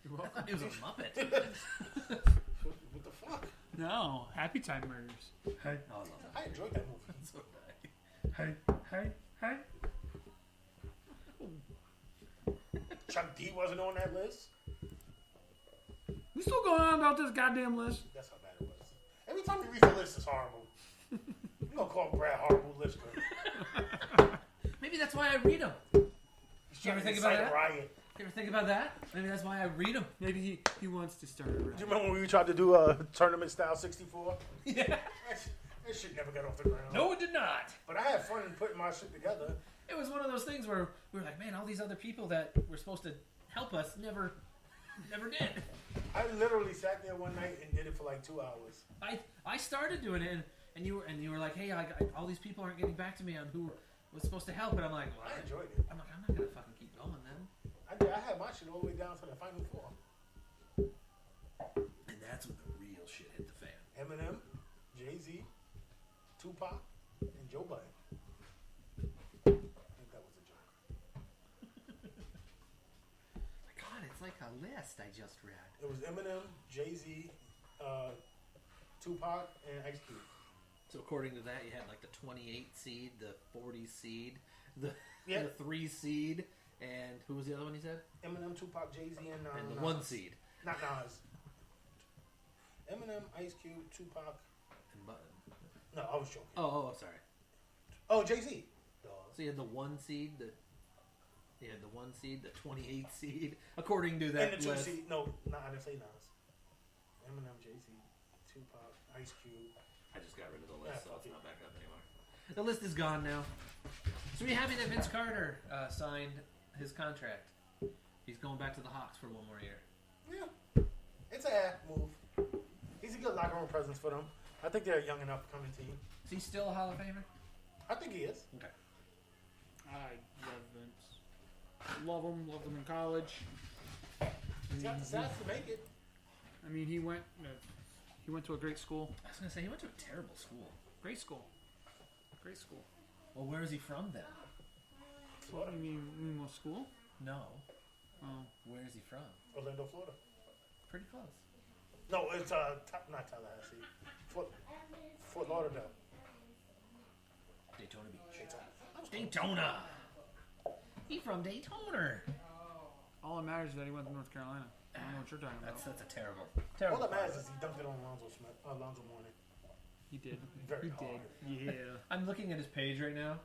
You're I welcome. thought it was a Muppet. What the fuck? No, Happy Time Murders. Hey, Oh, I love that. I enjoyed that movie. So did hey. Chuck D wasn't on that list. We still going on about this goddamn list? That's how bad it was. Every time you read the list, it's horrible. You're going to call Brad horrible lister. Maybe that's why I read them. He's You ever trying to think about incite a that? riot. You ever think about that? Maybe that's why I read them. Maybe he wants to start a Do you riot. remember when we tried to do a tournament style 64? Yeah. That shit never got off the ground. No, it did not. But I had fun putting my shit together. It was one of those things where we were like, man, all these other people that were supposed to help us never did. I literally sat there one night and did it for like 2 hours. I started doing it, and you were like, hey, all these people aren't getting back to me on who was supposed to help, and I'm like, well, I enjoyed it. I'm not gonna fucking keep going then. I had my shit all the way down to the final four. And that's when the real shit hit the fan. Eminem, Jay-Z, Tupac, and Joe Budden. I think that was a joke. God, it's like a list I just read. It was Eminem, Jay-Z, Tupac, and Ice Cube. So according to that, you had like the 28 seed, the 40 seed, the 3 seed, and who was the other one he said? Eminem, Tupac, Jay-Z, and And the Nas. 1 seed. Not Nas. Eminem, Ice Cube, Tupac. And Button. No, I was joking. Oh, sorry. Oh, Jay-Z. So you had the 1 seed, the 28 seed, according to that And the 2 list. seed. No, I didn't say Nas. Eminem, Jay-Z, Tupac, Ice Cube. I just got rid of the Yeah, list, so fuck it's it. not back up anymore. The list is gone now. So we're happy that Vince Carter signed his contract. He's going back to the Hawks for 1 more year. Yeah. It's a half move. He's a good locker room presence for them. I think they're a young enough coming team. Is he still a Hall of Famer? I think he is. Okay. I love Vince. Love him in college. He's got the stats to make it. I mean, he went to a great school. I was going to say, he went to a terrible school. Great school. Great school. Well, where is he from then? What do you mean what school? No. Oh. Where is he from? Orlando, Florida. Pretty close. No, it's not Tallahassee. Fort Lauderdale. Daytona Beach. Daytona. Daytona! He from Daytona. All that matters is that he went to North Carolina. I don't know what you're talking about. That's a terrible. All that matters is he dunked it on Alonzo Mourning. He did. Very He hard. did. Yeah. I'm looking at his page right now,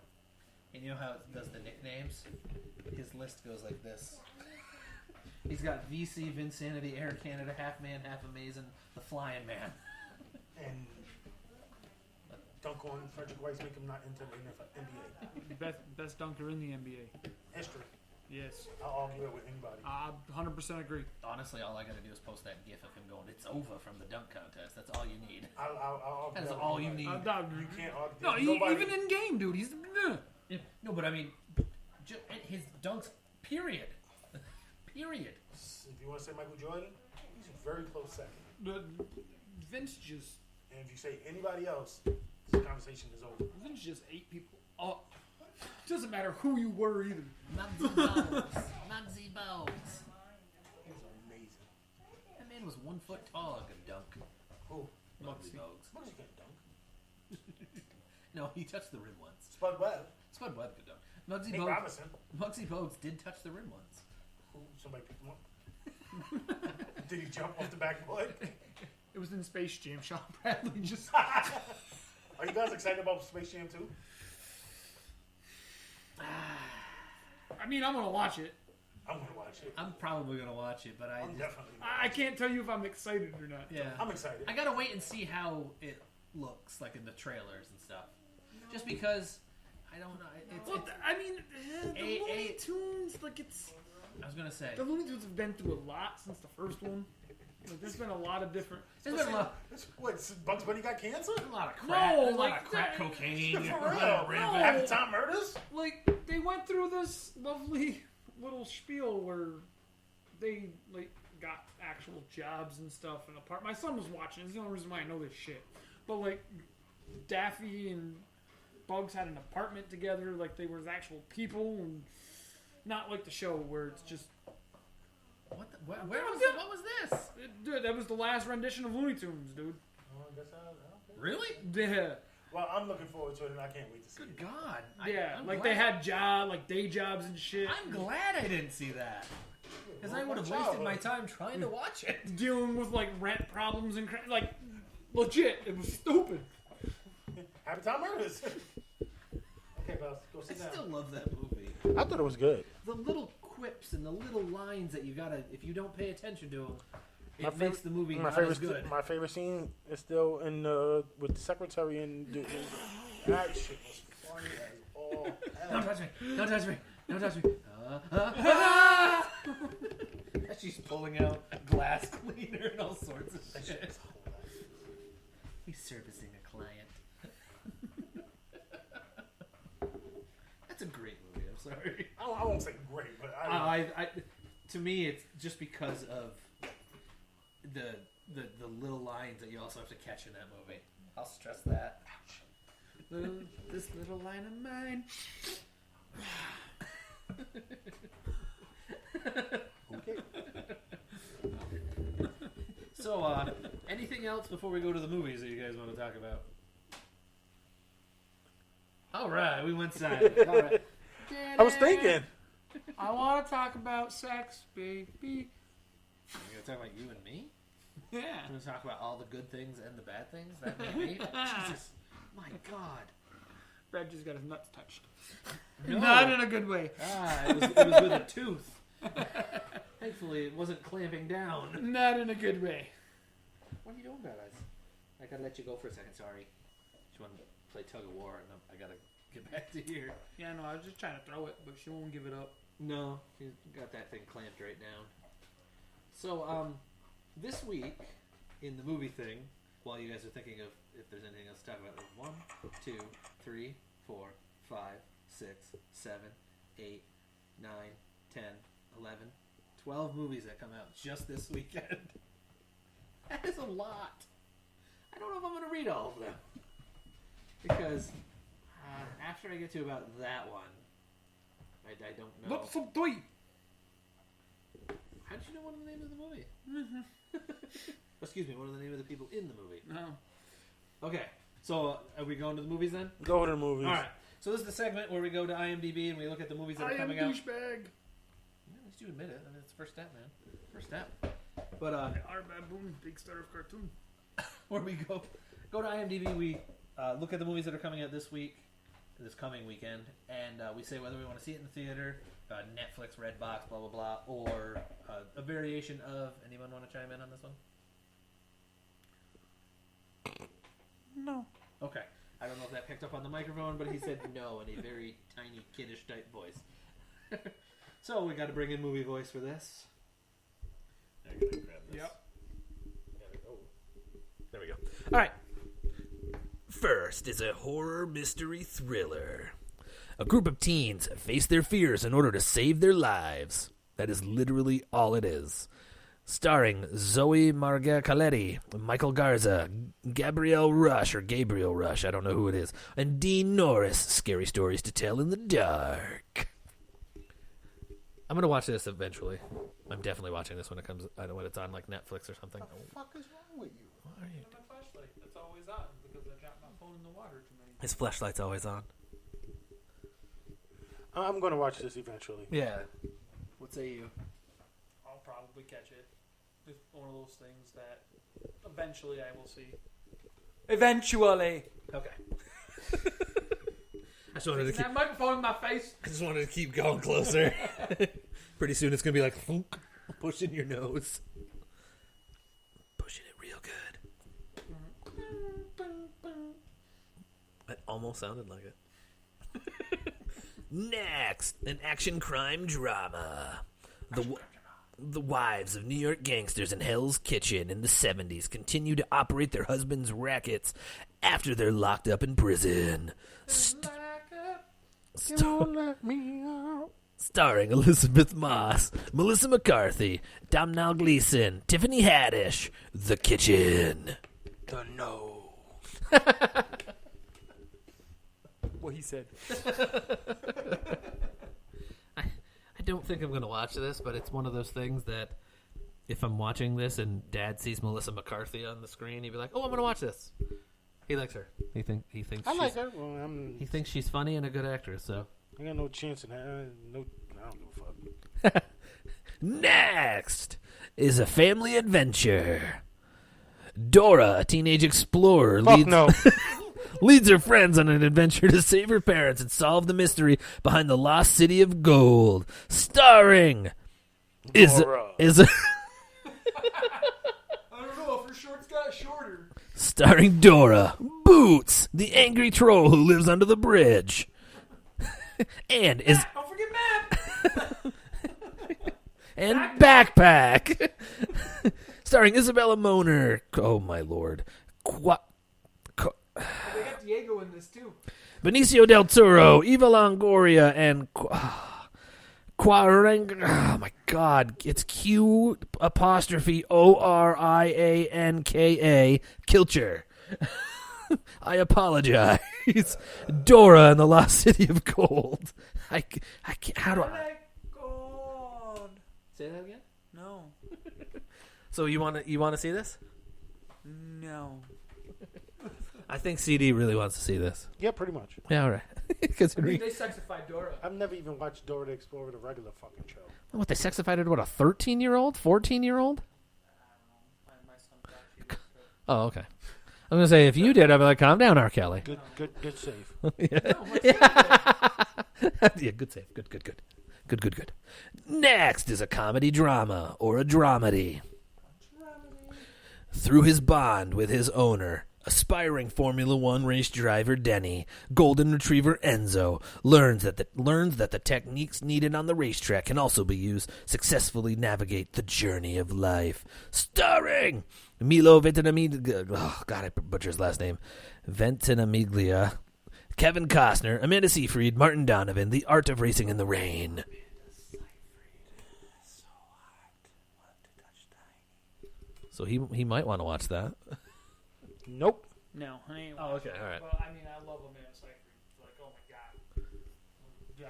and you know how it does the nicknames? His list goes like this. He's got VC, Vinsanity, Air Canada, Half Man, Half Amazing, The Flying Man. And dunk on Frederick Weiss, make him not into the NBA. Best dunker in the NBA. History. Yes. I'll argue it with anybody. I 100% agree. Honestly, all I gotta do is post that gif of him going, "It's over" from the dunk contest. That's all you need. I'll argue That is that with all you anybody. need. You can't argue. No, Nobody- even in game, dude. He's Yeah, no, but I mean, his dunks, period. Period. If you want to say Michael Jordan, he's a very close second. Vince just And if you say anybody else, this conversation is over. Vince just ate people up. Doesn't matter who you were either. Muggsy Bogues. Muggsy Bogues. He's amazing. That man was 1 foot tall and could dunk. Who? Muggsy Bogues. Muggsy can't dunk. No, he touched the rim once. Spud Webb. Spud Webb could dunk. Muggsy Nick Bogues. Robinson. Muggsy Bogues did touch the rim once. Who? Somebody picked him up. Did he jump off the backboard? It was in Space Jam. Sean Bradley just. Are you guys excited about Space Jam 2? I mean, I'm gonna watch it. I'm gonna watch it. I'm probably gonna watch it, but I'm definitely. I can't tell you if I'm excited or not. yeah. I'm excited. I gotta wait and see how it looks, like in the trailers and stuff. Just because I don't know. Well, I mean, the A- Looney Tunes, like it's I was gonna say. the Looney Tunes have been through a lot since the first one. Like, there's been a lot of different. There's been a lot, What? Bugs Bunny got cancer? a lot of crack. No, there's a lot like of crack that- cocaine. For a lot real. of rampant- No. After Tom murders? Like they went through this lovely little spiel where they like got actual jobs and stuff and apart. My son was watching. It's the only reason why I know this shit. But like Daffy and Bugs had an apartment together. Like they were actual people, and not like the show where it's just. What was this? Dude, that was the last rendition of Looney Tunes, dude. Oh, I guess okay. Really? Yeah, Well, I'm looking forward to it, and I can't wait to see Good it. God. yeah. I'm Like glad- they had day jobs and shit. I'm glad I didn't see that. Because I would have wasted my time trying to watch it. Dealing with like rent problems and like legit, it was stupid. Happy Time murders. Okay, Buzz, go I sit down. still love that movie. I thought it was good. The little quips and the little lines that you gotta, if you don't pay attention to them, it My makes favorite- the movie My not favorite, as good. my favorite scene is still in with the secretary and that shit was funny as all Don't hell. touch me! Don't touch me! Don't touch me! She's pulling out glass cleaner and all sorts of That shit shit. was hilarious. He's servicing a client. To me, it's just because of the little lines that you also have to catch in that movie. I'll stress that. This little line of mine. Okay. So, anything else before we go to the movies that you guys want to talk about? All right, we went silent. All right. I was thinking. I want to talk about sex, baby. You're going to talk about you and me? Yeah. You're going to talk about all the good things and the bad things that made me? Jesus. My God. Brad just got his nuts touched. No. Not in a good way. It was with a tooth. Thankfully, it wasn't clamping down. Not in a good way. What are you doing, Bad Eyes? I gotta let you go for a second. Sorry. Just want to play tug of war, and I gotta get back to here. Yeah, no, I was just trying to throw it, but she won't give it up. No, she's got that thing clamped right down. So, this week in the movie thing, while you guys are thinking of if there's anything else to talk about, there's 1, 2, 3, 4, 5, 6, 7, 8, 9, 10, 11, 12 movies that come out just this weekend. That is a lot. I don't know if I'm going to read all of them. Because after I get to about that one, I don't know. Look some toy. How did you know one of the names of the movie? Excuse me, one of the name of the people in the movie. No. Okay, so are we going to the movies then? Go to the movies. All right. So this is the segment where we go to IMDb and we look at the movies that are coming out. douchebag. Yeah, at least you admit it. I mean, it's the first step, man. First step. But Our baboon, big star of cartoon. where we go to IMDb, we look at the movies that are coming out this coming weekend, and we say whether we want to see it in the theater, Netflix, Redbox, blah blah blah, or a variation of. Anyone want to chime in on this one? No. Okay. I don't know if that picked up on the microphone, but he said no in a very tiny, kiddish type voice. So we got to bring in movie voice for this. I gotta grab this. Yep. There we go. All right. First is a horror mystery thriller. A group of teens face their fears in order to save their lives. That is literally all it is. Starring Zoe Margacaletti, Michael Garza, Gabriel Rush, I don't know who it is, and Dean Norris. Scary stories to tell in the dark. I'm gonna watch this eventually. I'm definitely watching this when it comes. I know when it's on like Netflix or something. What the fuck is wrong with you? What are you? My flashlight, that's always on because I dropped my phone in the water too many times. His flashlight's always on. I'm going to watch this eventually. Yeah. What say you? I'll probably catch it. It's one of those things that eventually I will see. Eventually. Okay. I just wanted to keep. That microphone in my face. I just wanted to keep going closer. Pretty soon it's gonna be like thunk, pushing your nose, pushing it real good. That almost sounded like it. Next, an action crime drama. The wives of New York gangsters in Hell's Kitchen in the 70s continue to operate their husbands' rackets after they're locked up in prison. Starring Elizabeth Moss, Melissa McCarthy, Domhnall Gleeson, Tiffany Haddish, The Kitchen. No. What he said. I don't think I'm going to watch this, but it's one of those things that if I'm watching this and Dad sees Melissa McCarthy on the screen, he'd be like, "Oh, I'm going to watch this." He likes her. He thinks I like she's- her. Well, He thinks she's funny and a good actress. So I got no chance in that. I don't give a fuck. next is a family adventure. Dora, a teenage explorer, Fuck no. leads her friends on an adventure to save her parents and solve the mystery behind the lost city of gold. Starring Dora. I don't know if her shorts got shorter. Starring Dora, Boots, the angry troll who lives under the bridge, and Don't forget Matt. and Backpack, starring Isabella Moner. Oh my lord, They got Diego in this too. Benicio del Toro, Eva Longoria, and Oh my God! It's Q apostrophe ORIANKA Kilcher. I apologize. Dora and the Lost City of Gold. I can't. How do I? God. Say that again. No. So you want to see this? No. I think CD really wants to see this. Yeah, pretty much. Yeah, all right. Because I mean, they sexified Dora. I've never even watched Dora the Explorer, the regular fucking show. what, they sexified it? What, a 13-year-old, 14-year-old? My son thought Oh, okay. I was gonna say if you did, I'd be like, calm down, R. Kelly. Good save. Yeah, good save. Good. Next is a comedy drama or a dramedy. Through his bond with his owner, aspiring Formula One race driver Denny, Golden Retriever Enzo learns that the techniques needed on the racetrack can also be used to successfully navigate the journey of life. Starring Milo Ventimiglia, oh God, I butcher his last name, Ventimiglia, Kevin Costner, Amanda Seyfried, Martin Donovan, The Art of Racing in the Rain. So he might want to watch that. Nope. No, I ain't. Oh, okay, all right. Well, I mean, I love Amanda Seyfried. Like, oh my god. Yeah.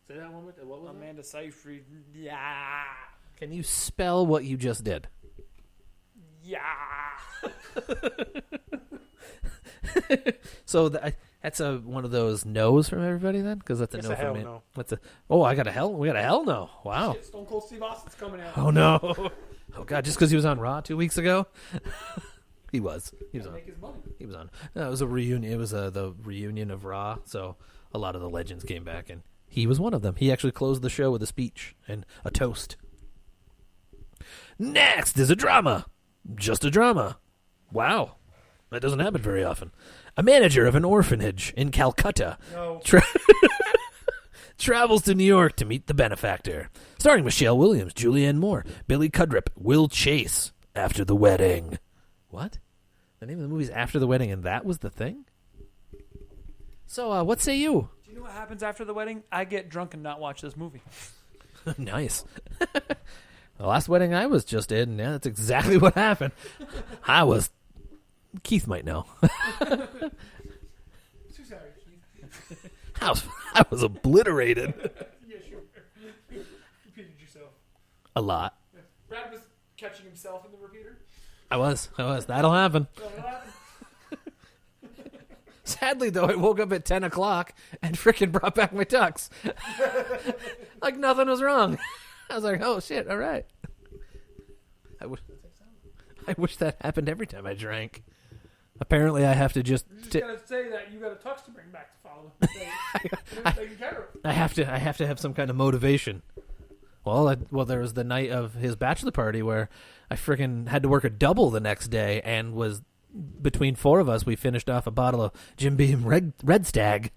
Say that one more time. What was Amanda Seyfried. Yeah. Can you spell what you just did? Yeah. So that's one of those no's from everybody then, because that's a It's no a from hell me. no. What's a? Oh, I got a hell. We got a hell no. Wow. Shit, Stone Cold Steve Austin's coming out. Oh no. Oh God, just because he was on Raw 2 weeks ago. He was on. Make his money. He was on. No, it was a reunion. It was the reunion of Raw. So a lot of the legends came back, and he was one of them. He actually closed the show with a speech and a toast. Next is a drama. Just a drama. Wow. That doesn't happen very often. A manager of an orphanage in Calcutta No. travels to New York to meet the benefactor. Starring Michelle Williams, Julianne Moore, Billy Cudrip, Will Chase. After the wedding. What? The name of the movie's After the Wedding, and that was the thing? So, what say you? Do you know what happens after the wedding? I get drunk and not watch this movie. Nice. The last wedding I was just in, yeah, that's exactly what happened. Keith might know. So sorry, Keith. I was obliterated. Yeah, sure. You repeated yourself. A lot. Yeah. Brad was catching himself in the repeater. I was. That'll happen. So what happened? Sadly, though, I woke up at 10 o'clock and frickin' brought back my tux. Like nothing was wrong. I was like, oh, shit, all right. I wish that happened every time I drank. Apparently, I have to just... You just gotta say that you got a tux to bring back to follow. Taking care of. I have to have some kind of motivation. Well, there was the night of his bachelor party where I frickin' had to work a double the next day, and was between four of us, we finished off a bottle of Jim Beam Red Stag.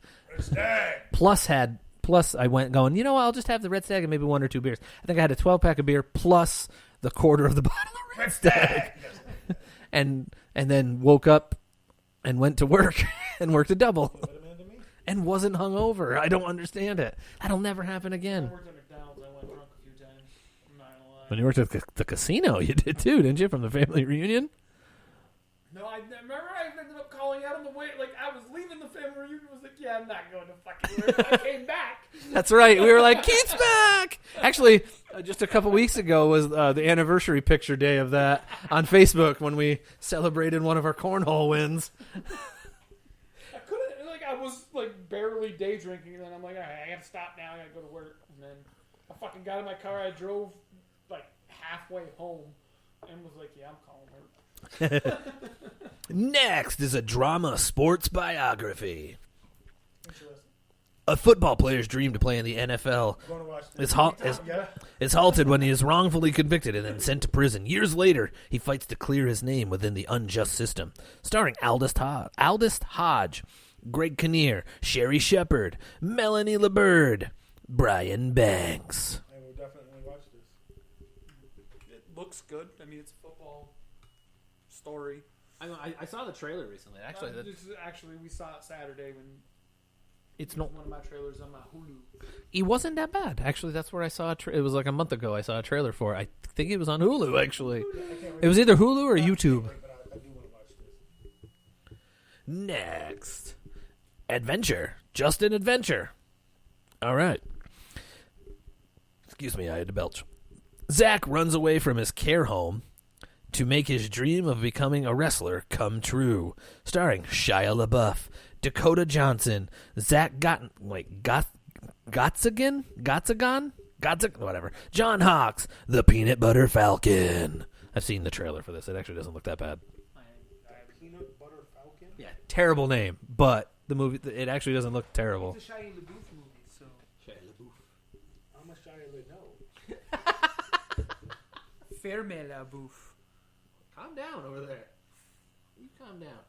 Plus I went going, you know what, I'll just have the Red Stag and maybe one or two beers. I think I had a 12-pack of beer plus the quarter of the bottle of Red Stag. and then woke up and went to work and worked a double. And wasn't hungover. I don't understand it. That'll never happen I again. worked at McDonald's. I went drunk a few times. I'm not gonna lie. When you worked at the casino, you did too, didn't you, from the family reunion? No, I remember I ended up calling out on the way. Like, I was leaving the family reunion. I was like, yeah, I'm not going to fucking work. I came back. That's right. We were like, Keith's back! Actually, just a couple weeks ago was the anniversary picture day of that on Facebook when we celebrated one of our cornhole wins. I couldn't, like, I was, like, barely day drinking. And then I'm like, all right, I gotta stop now. I gotta go to work. And then I fucking got in my car. I drove, like, halfway home and was like, yeah, I'm calling her. Next is a drama sports biography. Interesting. A football player's dream to play in the NFL Going to watch is halted when he is wrongfully convicted and then sent to prison. Years later, he fights to clear his name within the unjust system. Starring Aldous Hodge, Greg Kinnear, Sherry Shepard, Melanie LeBird, Brian Banks. I will definitely watch this. It looks good. I mean, it's a football story. I saw the trailer recently. Actually, we saw it Saturday when It's not. One of my trailers on my Hulu. It wasn't that bad, actually. That's where I saw it was like a month ago. I saw a trailer for it. I think it was on Hulu, actually. It was either Hulu or YouTube. But I do want to watch this. Next. Adventure. Just an adventure. All right. Excuse me, I had to belch. Zach runs away from his care home to make his dream of becoming a wrestler come true. Starring Shia LaBeouf, Dakota Johnson, Zach Gotzagon, whatever. John Hawkes, the Peanut Butter Falcon. I've seen the trailer for this. It actually doesn't look that bad. Peanut Butter Falcon? Yeah, terrible name, but the movie, it actually doesn't look terrible. It's a Shia LaBeouf movie, so. How much Shia know? Fairman LaBeouf. Calm down over there. You calm down.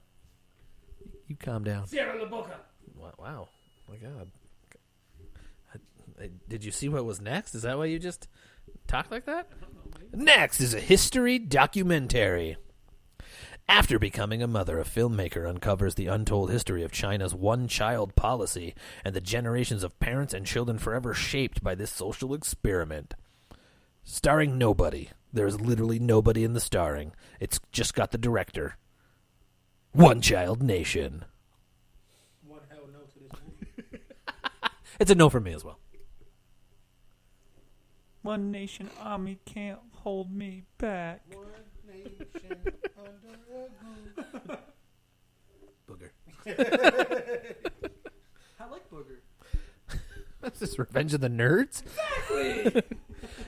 You calm down. Sierra LaBoca. Wow. My God. Did you see what was next? Is that why you just talk like that? Next is a history documentary. After becoming a mother, a filmmaker uncovers the untold history of China's one-child policy and the generations of parents and children forever shaped by this social experiment. Starring nobody. There's literally nobody in the starring. It's just got the director. One Child Nation. One hell no to this movie. It's a no for me as well. One nation army can't hold me back. One nation under a Booger. I like Booger. That's this Revenge of the Nerds? Exactly.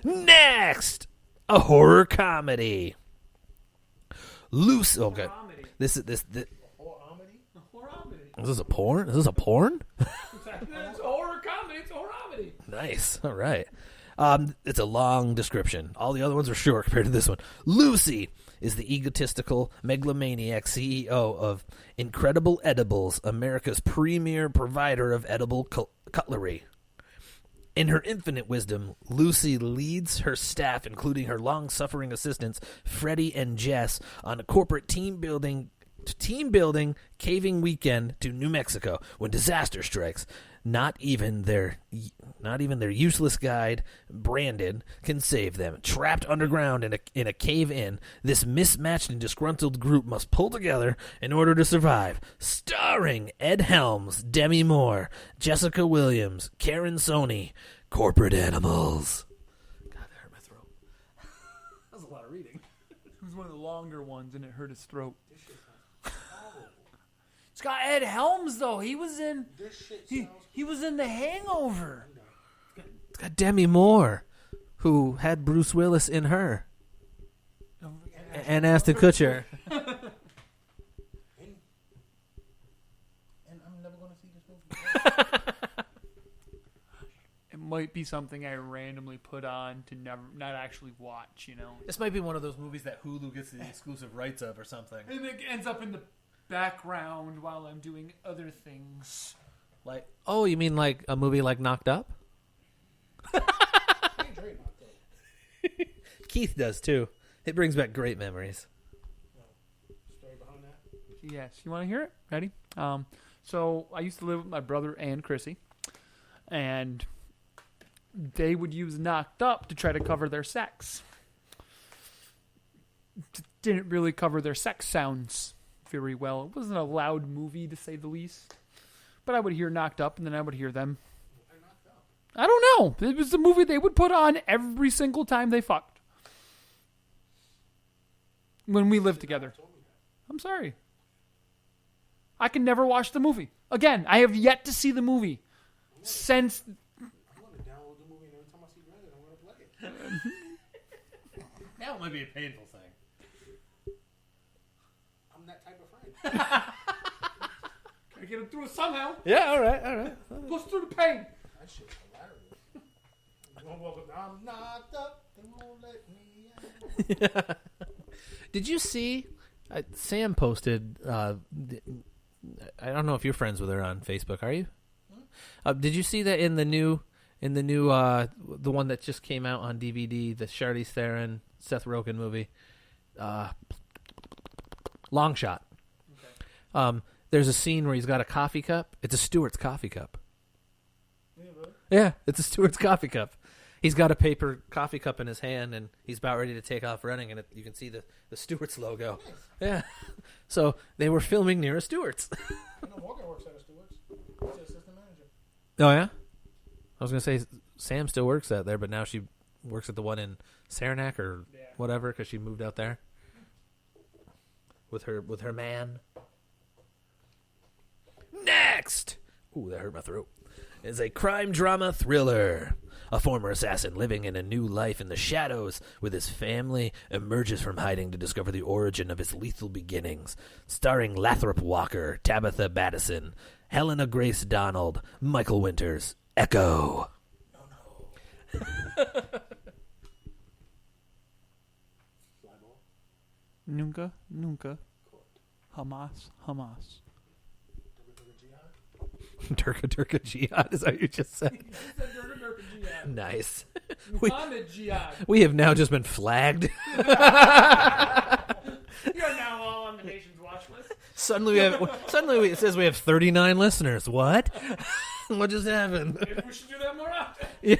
Next, a horror comedy. Loose. Okay. Horror-omedy. This. Horror-omedy? Horror-omedy. Is this a porn? Is this a porn? It's a horror comedy. It's a horror-omedy. Nice. All right. It's a long description. All the other ones are short compared to this one. Lucy is the egotistical megalomaniac CEO of Incredible Edibles, America's premier provider of edible cutlery. In her infinite wisdom, Lucy leads her staff, including her long-suffering assistants, Freddie and Jess, on a corporate team building caving weekend to New Mexico when disaster strikes. Not even their useless guide, Brandon, can save them. Trapped underground in a cave-in, this mismatched and disgruntled group must pull together in order to survive. Starring Ed Helms, Demi Moore, Jessica Williams, Karen Sony, Corporate Animals. God, that hurt my throat. That was a lot of reading. It was one of the longer ones, and it hurt his throat. This shit sounds horrible. It's got Ed Helms though. He was in. This shit He, sounds he was in The Hangover. It's got Demi Moore, who had Bruce Willis in her. And Ashton Kutcher. And I'm never going to see this movie. It might be something I randomly put on to not actually watch. You know, This might be one of those movies that Hulu gets the exclusive rights of or something. and it ends up in the background while I'm doing other things. Like, oh, you mean like a movie like Knocked Up? Dre knocked up. Keith does too. It brings back great memories. Story behind that? Yes, you want to hear it? Ready? So I used to live with my brother and Chrissy, and they would use Knocked Up to try to cover their sex. Didn't really cover their sex sounds very well. It wasn't a loud movie, to say the least. But I would hear Knocked Up, and then I would hear them. I don't know. It was the movie they would put on every single time they fucked. When we lived together. I'm sorry. I can never watch the movie. Again, I have yet to see the movie. Since... I'm going to download the movie, and every time I see Reddit, I'm going to play it. That might be a painful thing. I'm that type of friend. Gotta get him through it somehow. Yeah, all right. Goes through the pain. That shit's hilarious. I'm going to walk up, I'm knocked up, they won't let me out. Did you see? Sam posted. I don't know if you're friends with her on Facebook. Are you? Did you see that in the new, the one that just came out on DVD, the Charlize Theron, Seth Rogen movie, Long Shot. Okay. There's a scene where he's got a coffee cup. It's a Stewart's coffee cup, Yeah, it's a steward's coffee cup. He's got a paper coffee cup in his hand, and he's about ready to take off running, and you can see the Stewart's logo. Nice. Yeah. So they were filming near a Stewart's. I know Morgan works at a Stewart's. He's the assistant manager. Oh, yeah? I was going to say Sam still works out there, but now she works at the one in Saranac or whatever because she moved out there with her man. Next! Ooh, that hurt my throat. Is a crime drama thriller. A former assassin living in a new life in the shadows with his family emerges from hiding to discover the origin of his lethal beginnings. Starring Lathrop Walker, Tabitha Battison, Helena Grace Donald, Michael Winters, Echo. Nunca, nunca. Hamas, Hamas. Durga Jihad, is that what you just said? Nice. Muhammad Jihad. We have now just been flagged. You are now all on the nation's watch list. Suddenly it says we have 39 listeners. What? What just happened? Maybe we should do that more often. Yeah.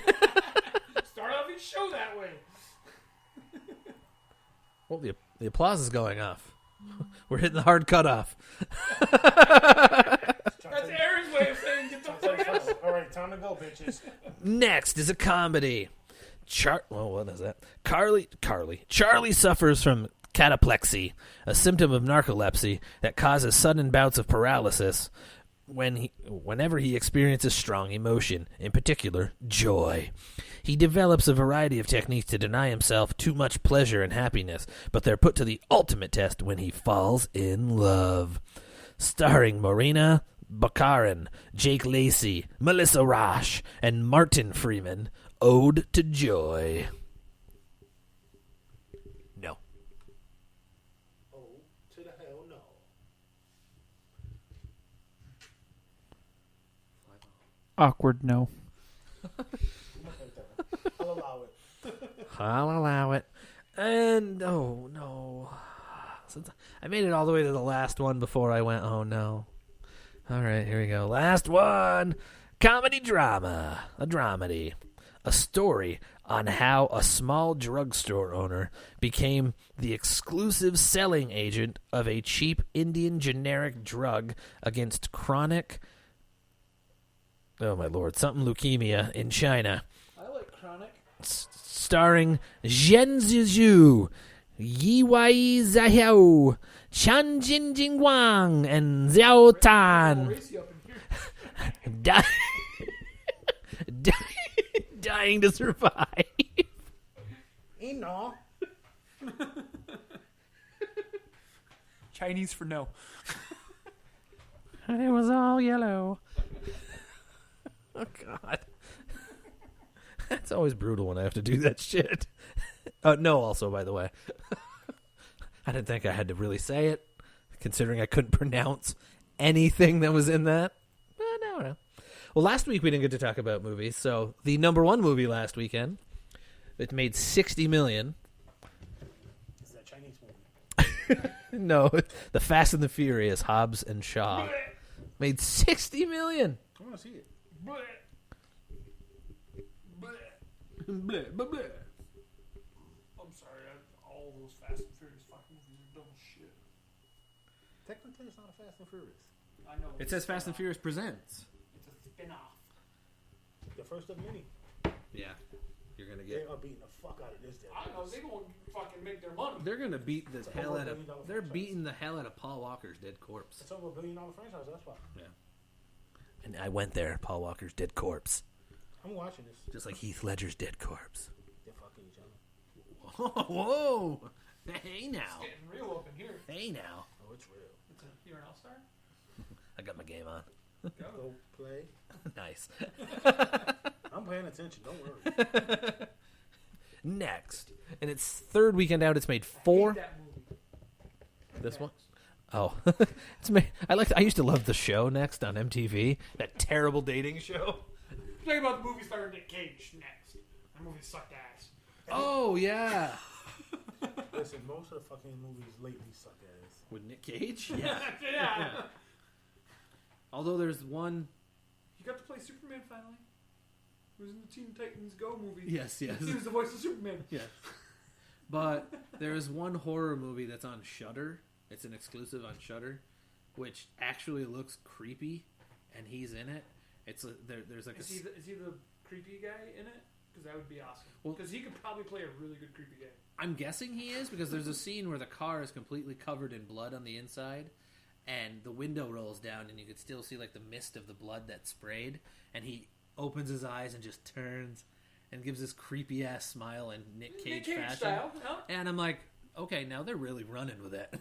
Start off each show that way. Well, the applause is going off. We're hitting the hard cutoff. That's Aaron's way of saying get the fuck out. All right, time to go, bitches. Next is a comedy. What is that? Charlie suffers from cataplexy, a symptom of narcolepsy that causes sudden bouts of paralysis whenever he experiences strong emotion, in particular, joy. He develops a variety of techniques to deny himself too much pleasure and happiness, but they're put to the ultimate test when he falls in love. Starring Marina Baccarin, Jake Lacey, Melissa Roche, and Martin Freeman, Ode to Joy. No. Oh, to the hell no. Awkward no. I'll allow it. I'll allow it. And, oh, no. Since I made it all the way to the last one before I went, oh, no. All right, here we go. Last one. Comedy drama. A dramedy. A story on how a small drugstore owner became the exclusive selling agent of a cheap Indian generic drug against chronic, oh my lord, something leukemia in China. I like chronic. Starring Zhen Zizhu, Yi Wai Zhao, Chan Jin Wang, and Xiao Tan. Dying to survive. No. Chinese for no. And it was all yellow. Oh, God. That's always brutal when I have to do that shit. No, also, by the way. I didn't think I had to really say it, considering I couldn't pronounce anything that was in that. But no. Well, last week we didn't get to talk about movies, so the number one movie last weekend, it made $60 million. Is that Chinese movie? No, The Fast and the Furious, Hobbs and Shaw. Made $60 million. I want to see it. I'm sorry, all those Fast and Furious fucking movies are dumb as shit. Technically, it's not a Fast and Furious. I know. It says Fast and Furious Presents. It's a spin-off. The first of many. Yeah, you're gonna They are beating the fuck out of this. I don't know. They gonna fucking make their money. They're gonna beat the hell out of. $1 billion They're franchise. beating the hell out of Paul Walker's dead corpse. It's over $1 billion franchise. That's why. And I went there, Paul Walker's dead corpse, I'm watching this. just like Heath Ledger's dead corpse. They're fucking each other. Whoa! Hey now! It's getting real up in here. Hey now! Oh, it's real. You're an all-star? I got my game on. Go play. Nice. I'm paying attention. Don't worry. Next, and its third weekend out, it's made four. That movie. This one. Oh, it's made. I used to love the show Next on MTV. That terrible dating show. Talking about the movie starring Nick Cage next. That movie sucked ass. Oh yeah. Listen, most of the fucking movies lately suck ass. With Nick Cage. Yeah. Although there's one. You got to play Superman finally. He was in the Teen Titans Go movie. Yes. He was the voice of Superman. Yes. But there is one horror movie that's on Shudder. It's an exclusive on Shudder, which actually looks creepy, and he's in it. There's like Is he the creepy guy in it? Because that would be awesome. Well, because he could probably play a really good creepy guy. I'm guessing he is, because there's a scene where the car is completely covered in blood on the inside, and the window rolls down, and you could still see like the mist of the blood that sprayed, and he opens his eyes and just turns and gives this creepy ass smile in Nick Cage fashion. Style, no? And I'm like, okay, now they're really running with it.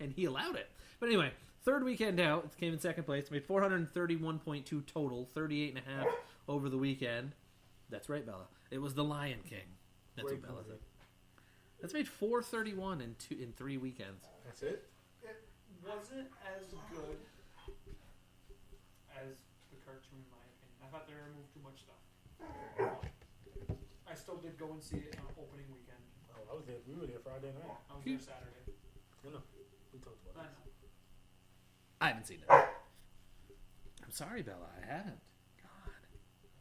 And he allowed it. But anyway, third weekend out, it came in second place. It made 431.2 total, 38.5 over the weekend. That's right, Bella. It was The Lion King. That's Great what Bella movie. said. That's made 431 in 3 weekends. That's it? It wasn't as good as the cartoon, in my opinion. I thought they removed too much stuff. I still did go and see it on opening weekend. Oh, I was there. We were there Friday night. I was there Saturday. You know, we talked I about know. I haven't seen it. I'm sorry, Bella. I haven't. God.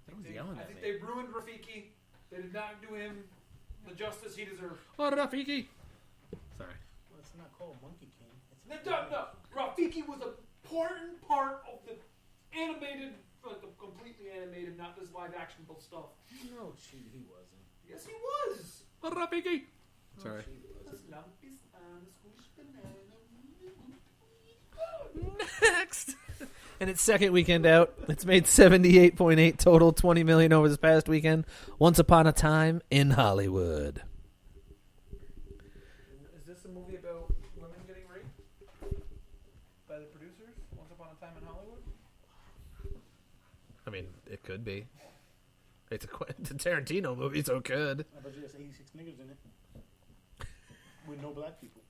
Everyone's yelling I at think me. they ruined Rafiki. They did not do him the justice he deserved. What up, Iki? Sorry. Well, it's not called Monkey King. It's No. Rafiki was an important part of the animated, like the completely animated, not this live actionable stuff. No, he wasn't. Yes, he was. What up, Iki? Sorry. She wasn't. Lumpy's on a squish banana. Next. And its second weekend out, it's made 78.8 total, 20 million over this past weekend. Once Upon a Time in Hollywood. Is this a movie about women getting raped by the producers? Once Upon a Time in Hollywood? I mean, it could be. It's a Tarantino movie, so it could. I bet you there's 86 niggas in it. With no black people.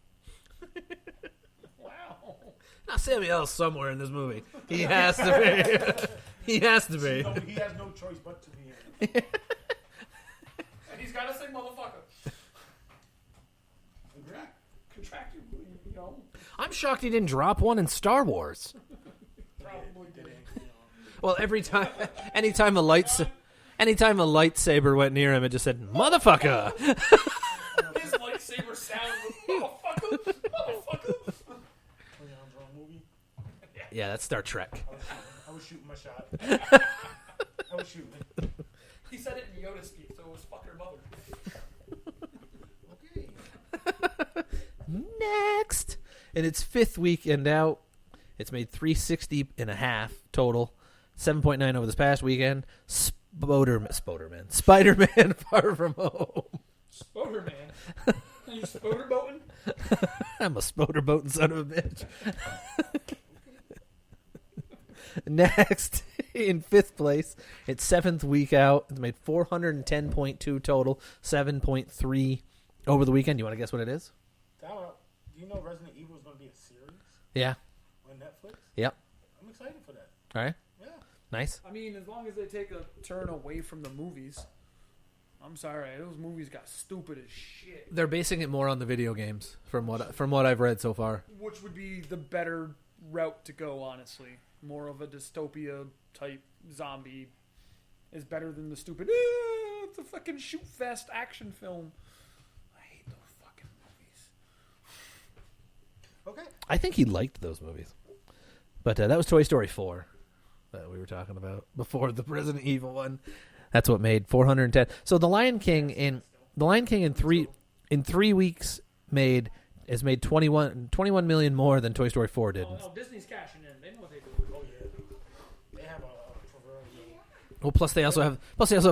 Wow. Now, Samuel L's somewhere in this movie. He has to be. He has to be. No, he has no choice but to be in it. And he's got to say motherfucker. Contract you know. I'm shocked he didn't drop one in Star Wars. Probably did. Well, anytime a lightsaber went near him, it just said "motherfucker." His lightsaber sound was motherfucker. Movie. Yeah, that's Star Trek. I was shooting my shot. I was shooting. He said it in Yoda speak, so it was fuck your mother. Okay. Next, in its fifth weekend out, it's made 360.5 total, 7.9 over this past weekend. Spider-Man, Far From Home. Spoder man. Are you spoder boating? I'm a spoder-boating son of a bitch. Next, in fifth place, its seventh week out. It's made 410.2 total, 7.3 over the weekend. You want to guess what it is? Do you know Resident Evil is going to be a series Yeah. on Netflix? Yep. I'm excited for that. All right. Yeah. Nice. I mean, as long as they take a turn away from the movies. I'm sorry, those movies got stupid as shit. They're basing it more on the video games, from what I've read so far. Which would be the better route to go, honestly. More of a dystopia type zombie is better than the stupid. It's a fucking shoot fest action film. I hate those fucking movies. Okay. I think he liked those movies. But that was Toy Story 4 that we were talking about before the Resident Evil one. That's what made 410. So The Lion King in 3 weeks has made 21 million more than Toy Story 4 did. Oh, no, Disney's cashing in. They know what they do. Oh yeah. They have a proverbial. Well, plus they also have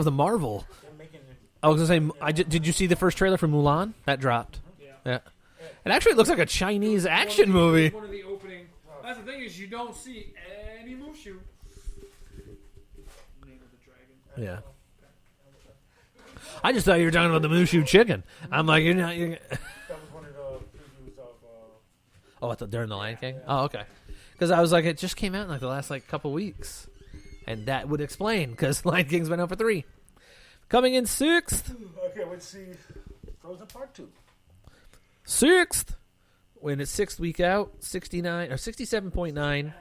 the Marvel. They're making it. I was gonna say, did you see the first trailer for Mulan? That dropped. Yeah. It actually looks like a Chinese action movie. One of the opening. That's the thing is you don't see any Mushu. Name of the dragon. Yeah. I just thought you were talking about the Mushu chicken. I'm like, you're not. That was one of the previews of. Oh, I thought during the Lion King. Oh, okay. Because I was like, it just came out in like the last couple weeks, and that would explain because Lion King's been out for 3. Coming in sixth. Okay, let's see. Frozen Part 2. Sixth. When its sixth week out, 67.9.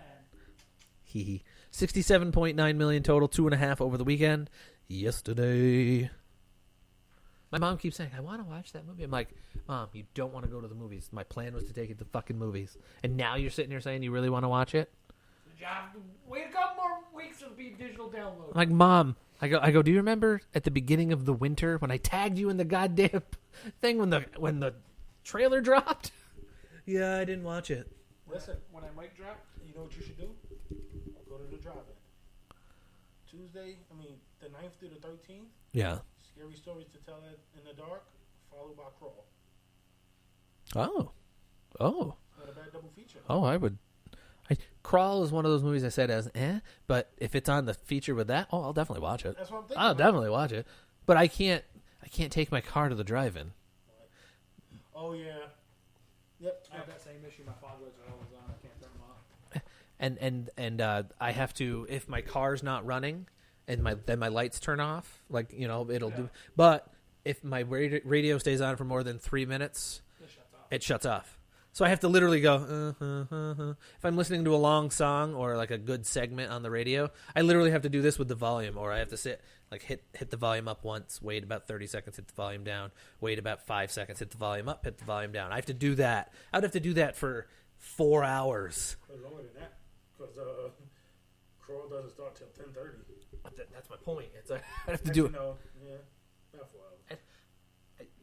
67.9 million total, 2.5 over the weekend. yesterday. My mom keeps saying, I want to watch that movie. I'm like, Mom, you don't want to go to the movies. My plan was to take it to fucking movies. And now you're sitting here saying you really want to watch it? You have to wait a couple more weeks to be digital download. I'm like, Mom, I go, do you remember at the beginning of the winter when I tagged you in the goddamn thing when the trailer dropped? Yeah, I didn't watch it. Listen, When I mic drop, you know what you should do? Go to the drive-in. Tuesday, the 9th through the 13th, Yeah. Scary Stories to Tell in the Dark, followed by Crawl. Oh. Not a bad double feature. Oh, I would. Crawl is one of those movies I said as but if it's on the feature with that, I'll definitely watch it. That's what I'm thinking. I'll definitely watch it. But I can't take my car to the drive-in. Oh, yeah. Yep. I have that same issue. My father was always on. I can't turn them off. And I have to, if my car's not running and then my lights turn off, it'll do. But if my radio stays on for more than 3 minutes, it shuts off. So I have to literally go, If I'm listening to a long song or like a good segment on the radio, I literally have to do this with the volume, or I have to sit, hit the volume up once, wait about 30 seconds, hit the volume down, wait about 5 seconds, hit the volume up, hit the volume down. I have to do that. I would have to do that for 4 hours. Longer than that, because Crawl doesn't start till 10:30. That's my point. I have to do it. Yeah, about 4 hours.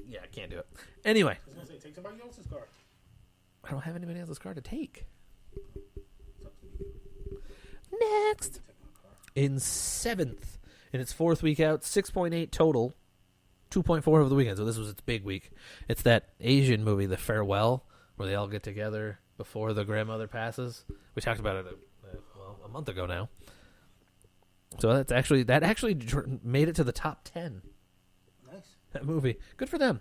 Yeah, I can't do it. Anyway, I was going to say, take somebody else's car. I don't have anybody else's car to take. It's up to you. Next. Take my car. In 7th, in its 4th week out, 6.8 total, 2.4 over the weekend. So this was its big week. It's that Asian movie, The Farewell, where they all get together before the grandmother passes. We talked about it a month ago now. So that actually made it to the top 10. Nice. That movie. Good for them.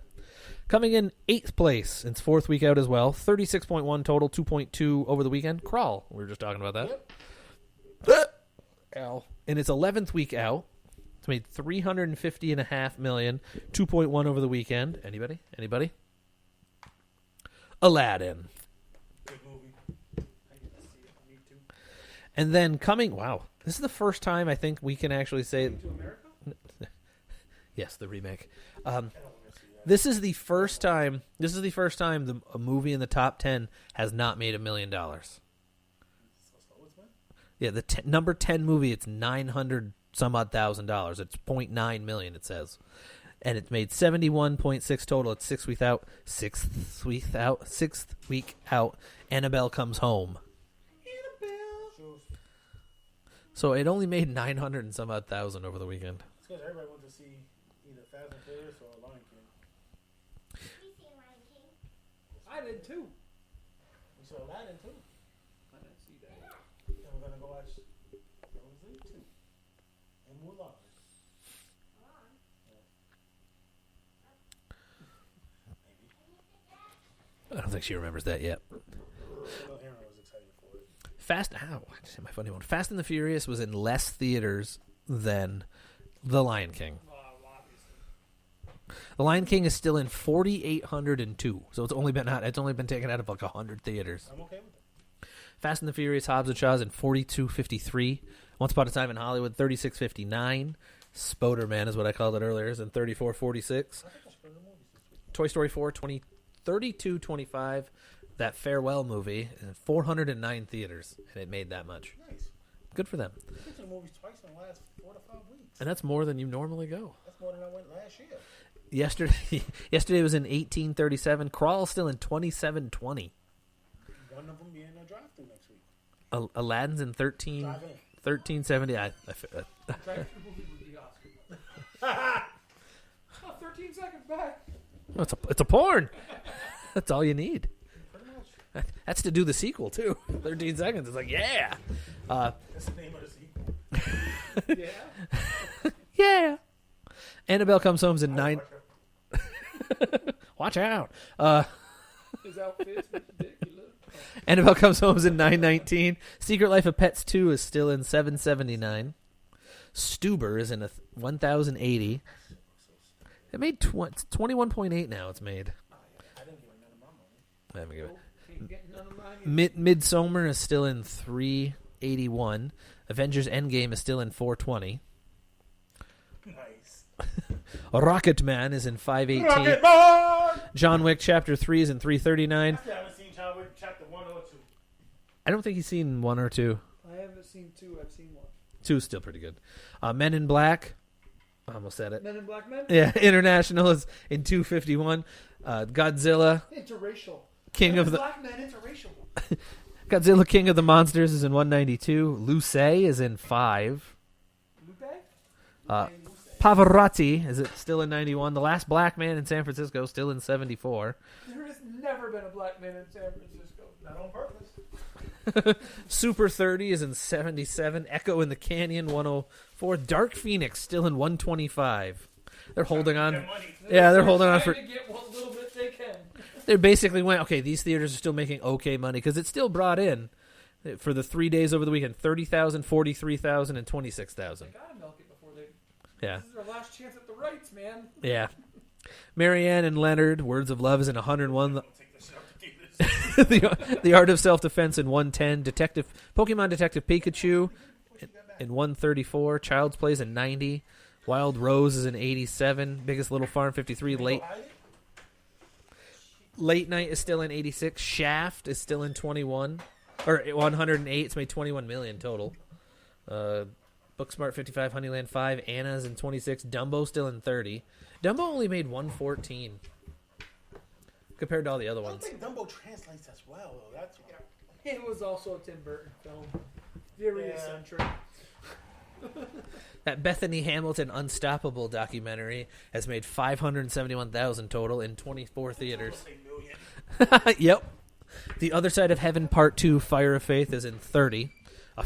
Coming in 8th place in its 4th week out as well. 36.1 total, 2.2 over the weekend. Crawl. We were just talking about that. Yep. Ow. In its 11th week out, it's made $350.5 million, 2.1 over the weekend. Anybody? Aladdin. Good movie. I get to see it. Me too. And then wow. This is the first time I think we can actually say, To America? yes, the remake. I don't want to see that. This is the first time a movie in the top 10 has not made $1 million. So slow it's been? Yeah, the number 10 movie, it's $900 some odd $1,000. It's $0.9 million, it says. And it's made 71.6 total. It's 6th week out. Annabelle Comes Home. Shows. So it only made 900 and some odd thousand over the weekend. It's because everybody wants to see either Fast and Furious or Lion King. I did too. We saw Aladdin too. I didn't see that. And we're going to go watch Frozen 2. And Mulan. I don't think she remembers that yet. Well, Aaron was excited for it. I just hit my funny one. Fast and the Furious was in less theaters than The Lion King. Obviously. The Lion King is still in 4,802, so it's only been taken out of like 100 theaters. I'm okay with it. Fast and the Furious, Hobbs and Shaw's in 4,253. Once Upon a Time in Hollywood, 3,659. Spoderman is what I called it earlier, is in 3,446. I think I should go to the movies this week. Toy Story 4, 3225. That Farewell movie, in 409 theaters, and it made that much. Nice. Good for them. I've been to the movies twice in the last 4 to 5 weeks. And that's more than you normally go. That's more than I went last year. Yesterday was in 1837. Crawl still in 2720. One of them being a drive-thru next week. Aladdin's in Drive-in. 1370. Drive through movie with the Oscar. 13 seconds back. It's a porn. That's all you need. Pretty much. That's to do the sequel too. 13 seconds. It's like, yeah. That's the name of the sequel. Yeah. Yeah. Annabelle Comes Home's in 9. Watch out. His outfit's ridiculous. Annabelle Comes Home's in 919. Secret Life of Pets 2 is still in 779. Stuber is in 1080. It made 21.8 now. It's made. I didn't give none of my money. Let me give it. Can't get none of mine. Midsummer is still in 381. Avengers Endgame is still in 420. Nice. Rocket Man is in 518. Rocket Man! John Wick Chapter 3 is in 339. I still haven't seen John Wick Chapter 1 or 2. I don't think he's seen 1 or 2. I haven't seen 2. I've seen 1. 2 is still pretty good. Men in Black. I almost said it. Men in Black Men. Yeah, International is in 251. Godzilla, Interracial. King of the Black Men interracial. Godzilla, King of the Monsters is in 192. Luce is in 5. Lupe. Pavarotti is it still in 91. The Last Black Man in San Francisco still in 74. There has never been a black man in San Francisco. Not on purpose. Super 30 is in 77. Echo in the Canyon 104. Dark Phoenix still in 125. They're holding on. Their money. Yeah, they're holding on for. Trying to get what little bit they can. They basically went, okay, these theaters are still making okay money because it still brought in for the 3 days over the weekend 30,000, 43,000, and 26,000. They gotta milk it before they. Yeah, This is their last chance at the rights, man. yeah. Marianne and Leonard, Words of Love is in 101. Don't take this up to theaters. the Art of Self-Defense in 110. Pokemon Detective Pikachu in 134. Child's Plays in 90. Wild Rose is in 87. Biggest Little Farm 53. Late Night is still in 86. Shaft is still in 21. Or 108. It's made 21 million total. Booksmart 55. Honeyland 5. Anna's in 26. Dumbo still in 30. Dumbo only made 114 compared to all the other I don't ones. think Dumbo translates as well, though. That's why. It was also a Tim Burton film. Very Yeah. eccentric. That Bethany Hamilton Unstoppable documentary has made 571,000 total in 24 theaters. Yep. The Other Side of Heaven Part 2 Fire of Faith is in 30. I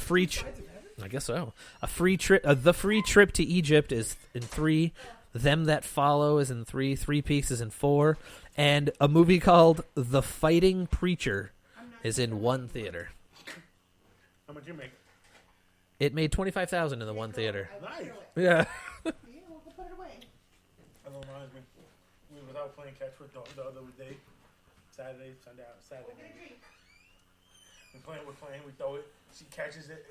guess so. The free trip to Egypt is in 3. Them That Follow is in 3. Three Peaks is in 4. And a movie called The Fighting Preacher is in 1 theater. How much you make? It made 25,000 in the 1 theater. Nice. Yeah. Yeah, we'll put it away. That reminds me. We was out playing catch with the other day. Saturday, Sunday, Saturday night. We're playing, we throw it. She catches it,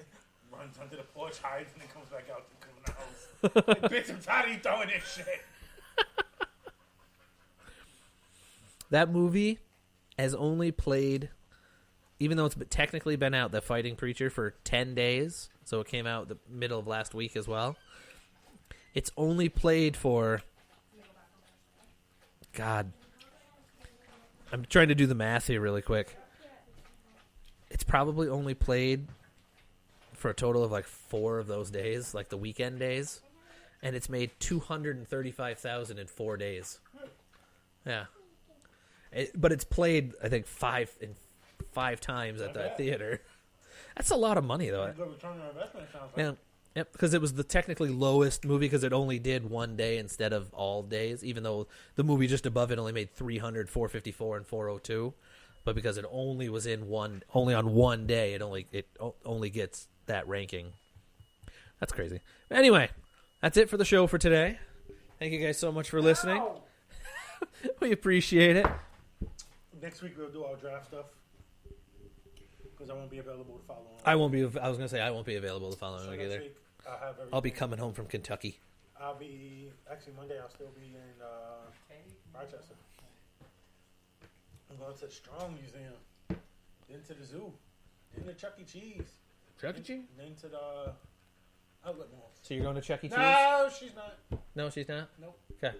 runs under the porch, hides, and then comes back out to come in the house. Like, bitch, I'm tired of you throwing this shit. That movie has only played, even though it's technically been out, The Fighting Preacher, for 10 days. So it came out the middle of last week as well. It's only played for, God, I'm trying to do the math here really quick. It's probably only played for a total of like 4 of those days, like the weekend days. And it's made 235,000 in 4 days. Yeah. But it's played, I think, 5 times at that theater. That's a lot of money, though. Good return on investment, it sounds like. Yeah, yep. Because it was the technically lowest movie because it only did 1 day instead of all days. Even though the movie just above it only made 300, 454, and 402, but because it only was only on 1 day, it only gets that ranking. That's crazy. But anyway, that's it for the show for today. Thank you guys so much for listening. Ow! We appreciate it. Next week we'll do our draft stuff. Because I won't be available to follow on. I won't be. I was gonna say I won't be available the following So week next either. week, I'll have everything. I'll be coming home from Kentucky. I'll be actually Monday. I'll still be in Rochester. I'm going to the Strong Museum, then to the zoo, then to Chuck E. Cheese, Chuck E. Cheese? then to the Outlet Mall. So you're going to Chuck E. Cheese? No, she's not. No, she's not. Nope. Okay.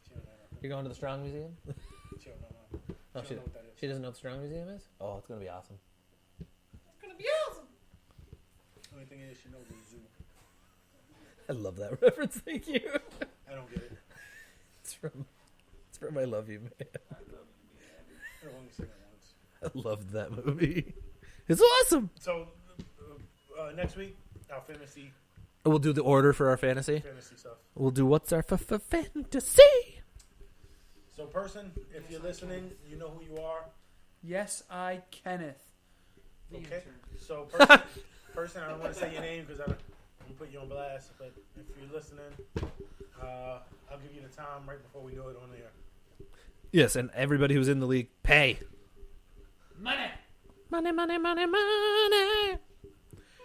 She don't know. You're going to the Strong Museum? She don't know. Oh, She don't know what that is. She doesn't know what the Strong Museum is? Oh, it's gonna be awesome. It's gonna be awesome. Only thing is, she knows the zoo. I love that reference. Thank you. I don't get it. It's from I Love You, Man. I've only seen it once. I loved that movie. It's awesome. So next week, our fantasy We'll do the order for our fantasy. stuff. We'll do what's our fantasy. So, person, if you're listening, you know who you are. Yes, I Kenneth. The Okay. intern. So, person, I don't want to say your name because I'm going to put you on blast. But if you're listening, I'll give you the time right before we do it on the air. Yes, and everybody who's in the league, pay. Money. Money, money, money, money.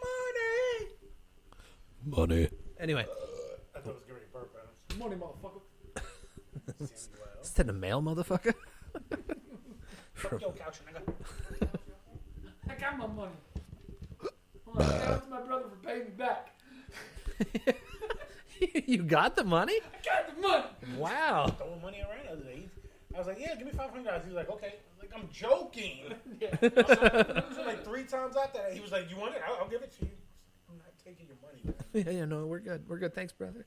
Money! Money. Anyway, I thought it was Gary Burp. Money, motherfucker. Is that a male motherfucker? Fuck your couch, nigga. I got my money. Hold on, shout out to my brother for paying me back. You got the money? I got the money. Wow. Throwing money around the other day. I was like, yeah, give me $500. He was like, okay. Like, I'm joking. Yeah. I was like 3 times after that. He was like, you want it? I'll give it to you. I'm not taking your money, man. Yeah, no, we're good. We're good. Thanks, brother.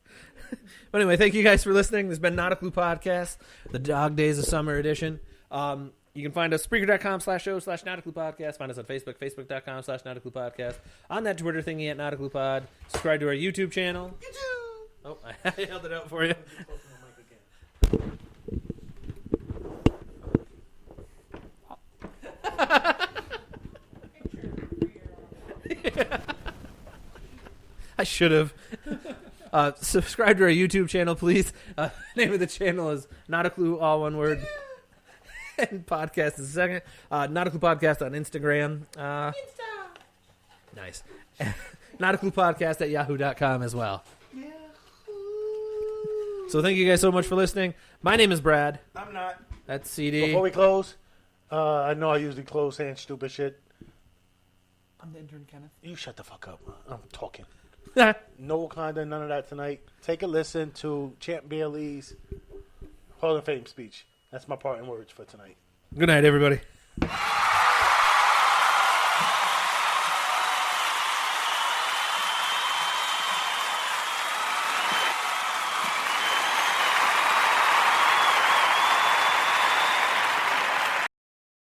But anyway, thank you guys for listening. This has been Not a Clue Podcast, the Dog Days of Summer edition. You can find us Spreaker.com/show/Not a Clue Podcast. Find us on Facebook, Facebook.com/Not a Clue Podcast. On that Twitter thingy at Not a Clue Pod. Subscribe to our YouTube channel. Oh, I held it out for you. I should have. Subscribe to our YouTube channel, please. Name of the channel is Not a Clue, all one word. And podcast is second. Not a Clue Podcast on Instagram. Nice. Not a Clue Podcast at yahoo.com as well. So thank you guys so much for listening. My name is Brad. I'm not. That's CD. Before we close, I know I usually close saying stupid shit. I'm the intern, Kenneth. You shut the fuck up. I'm talking. No Wakanda, none of that tonight. Take a listen to Champ Bailey's Hall of Fame speech. That's my parting words for tonight. Good night, everybody.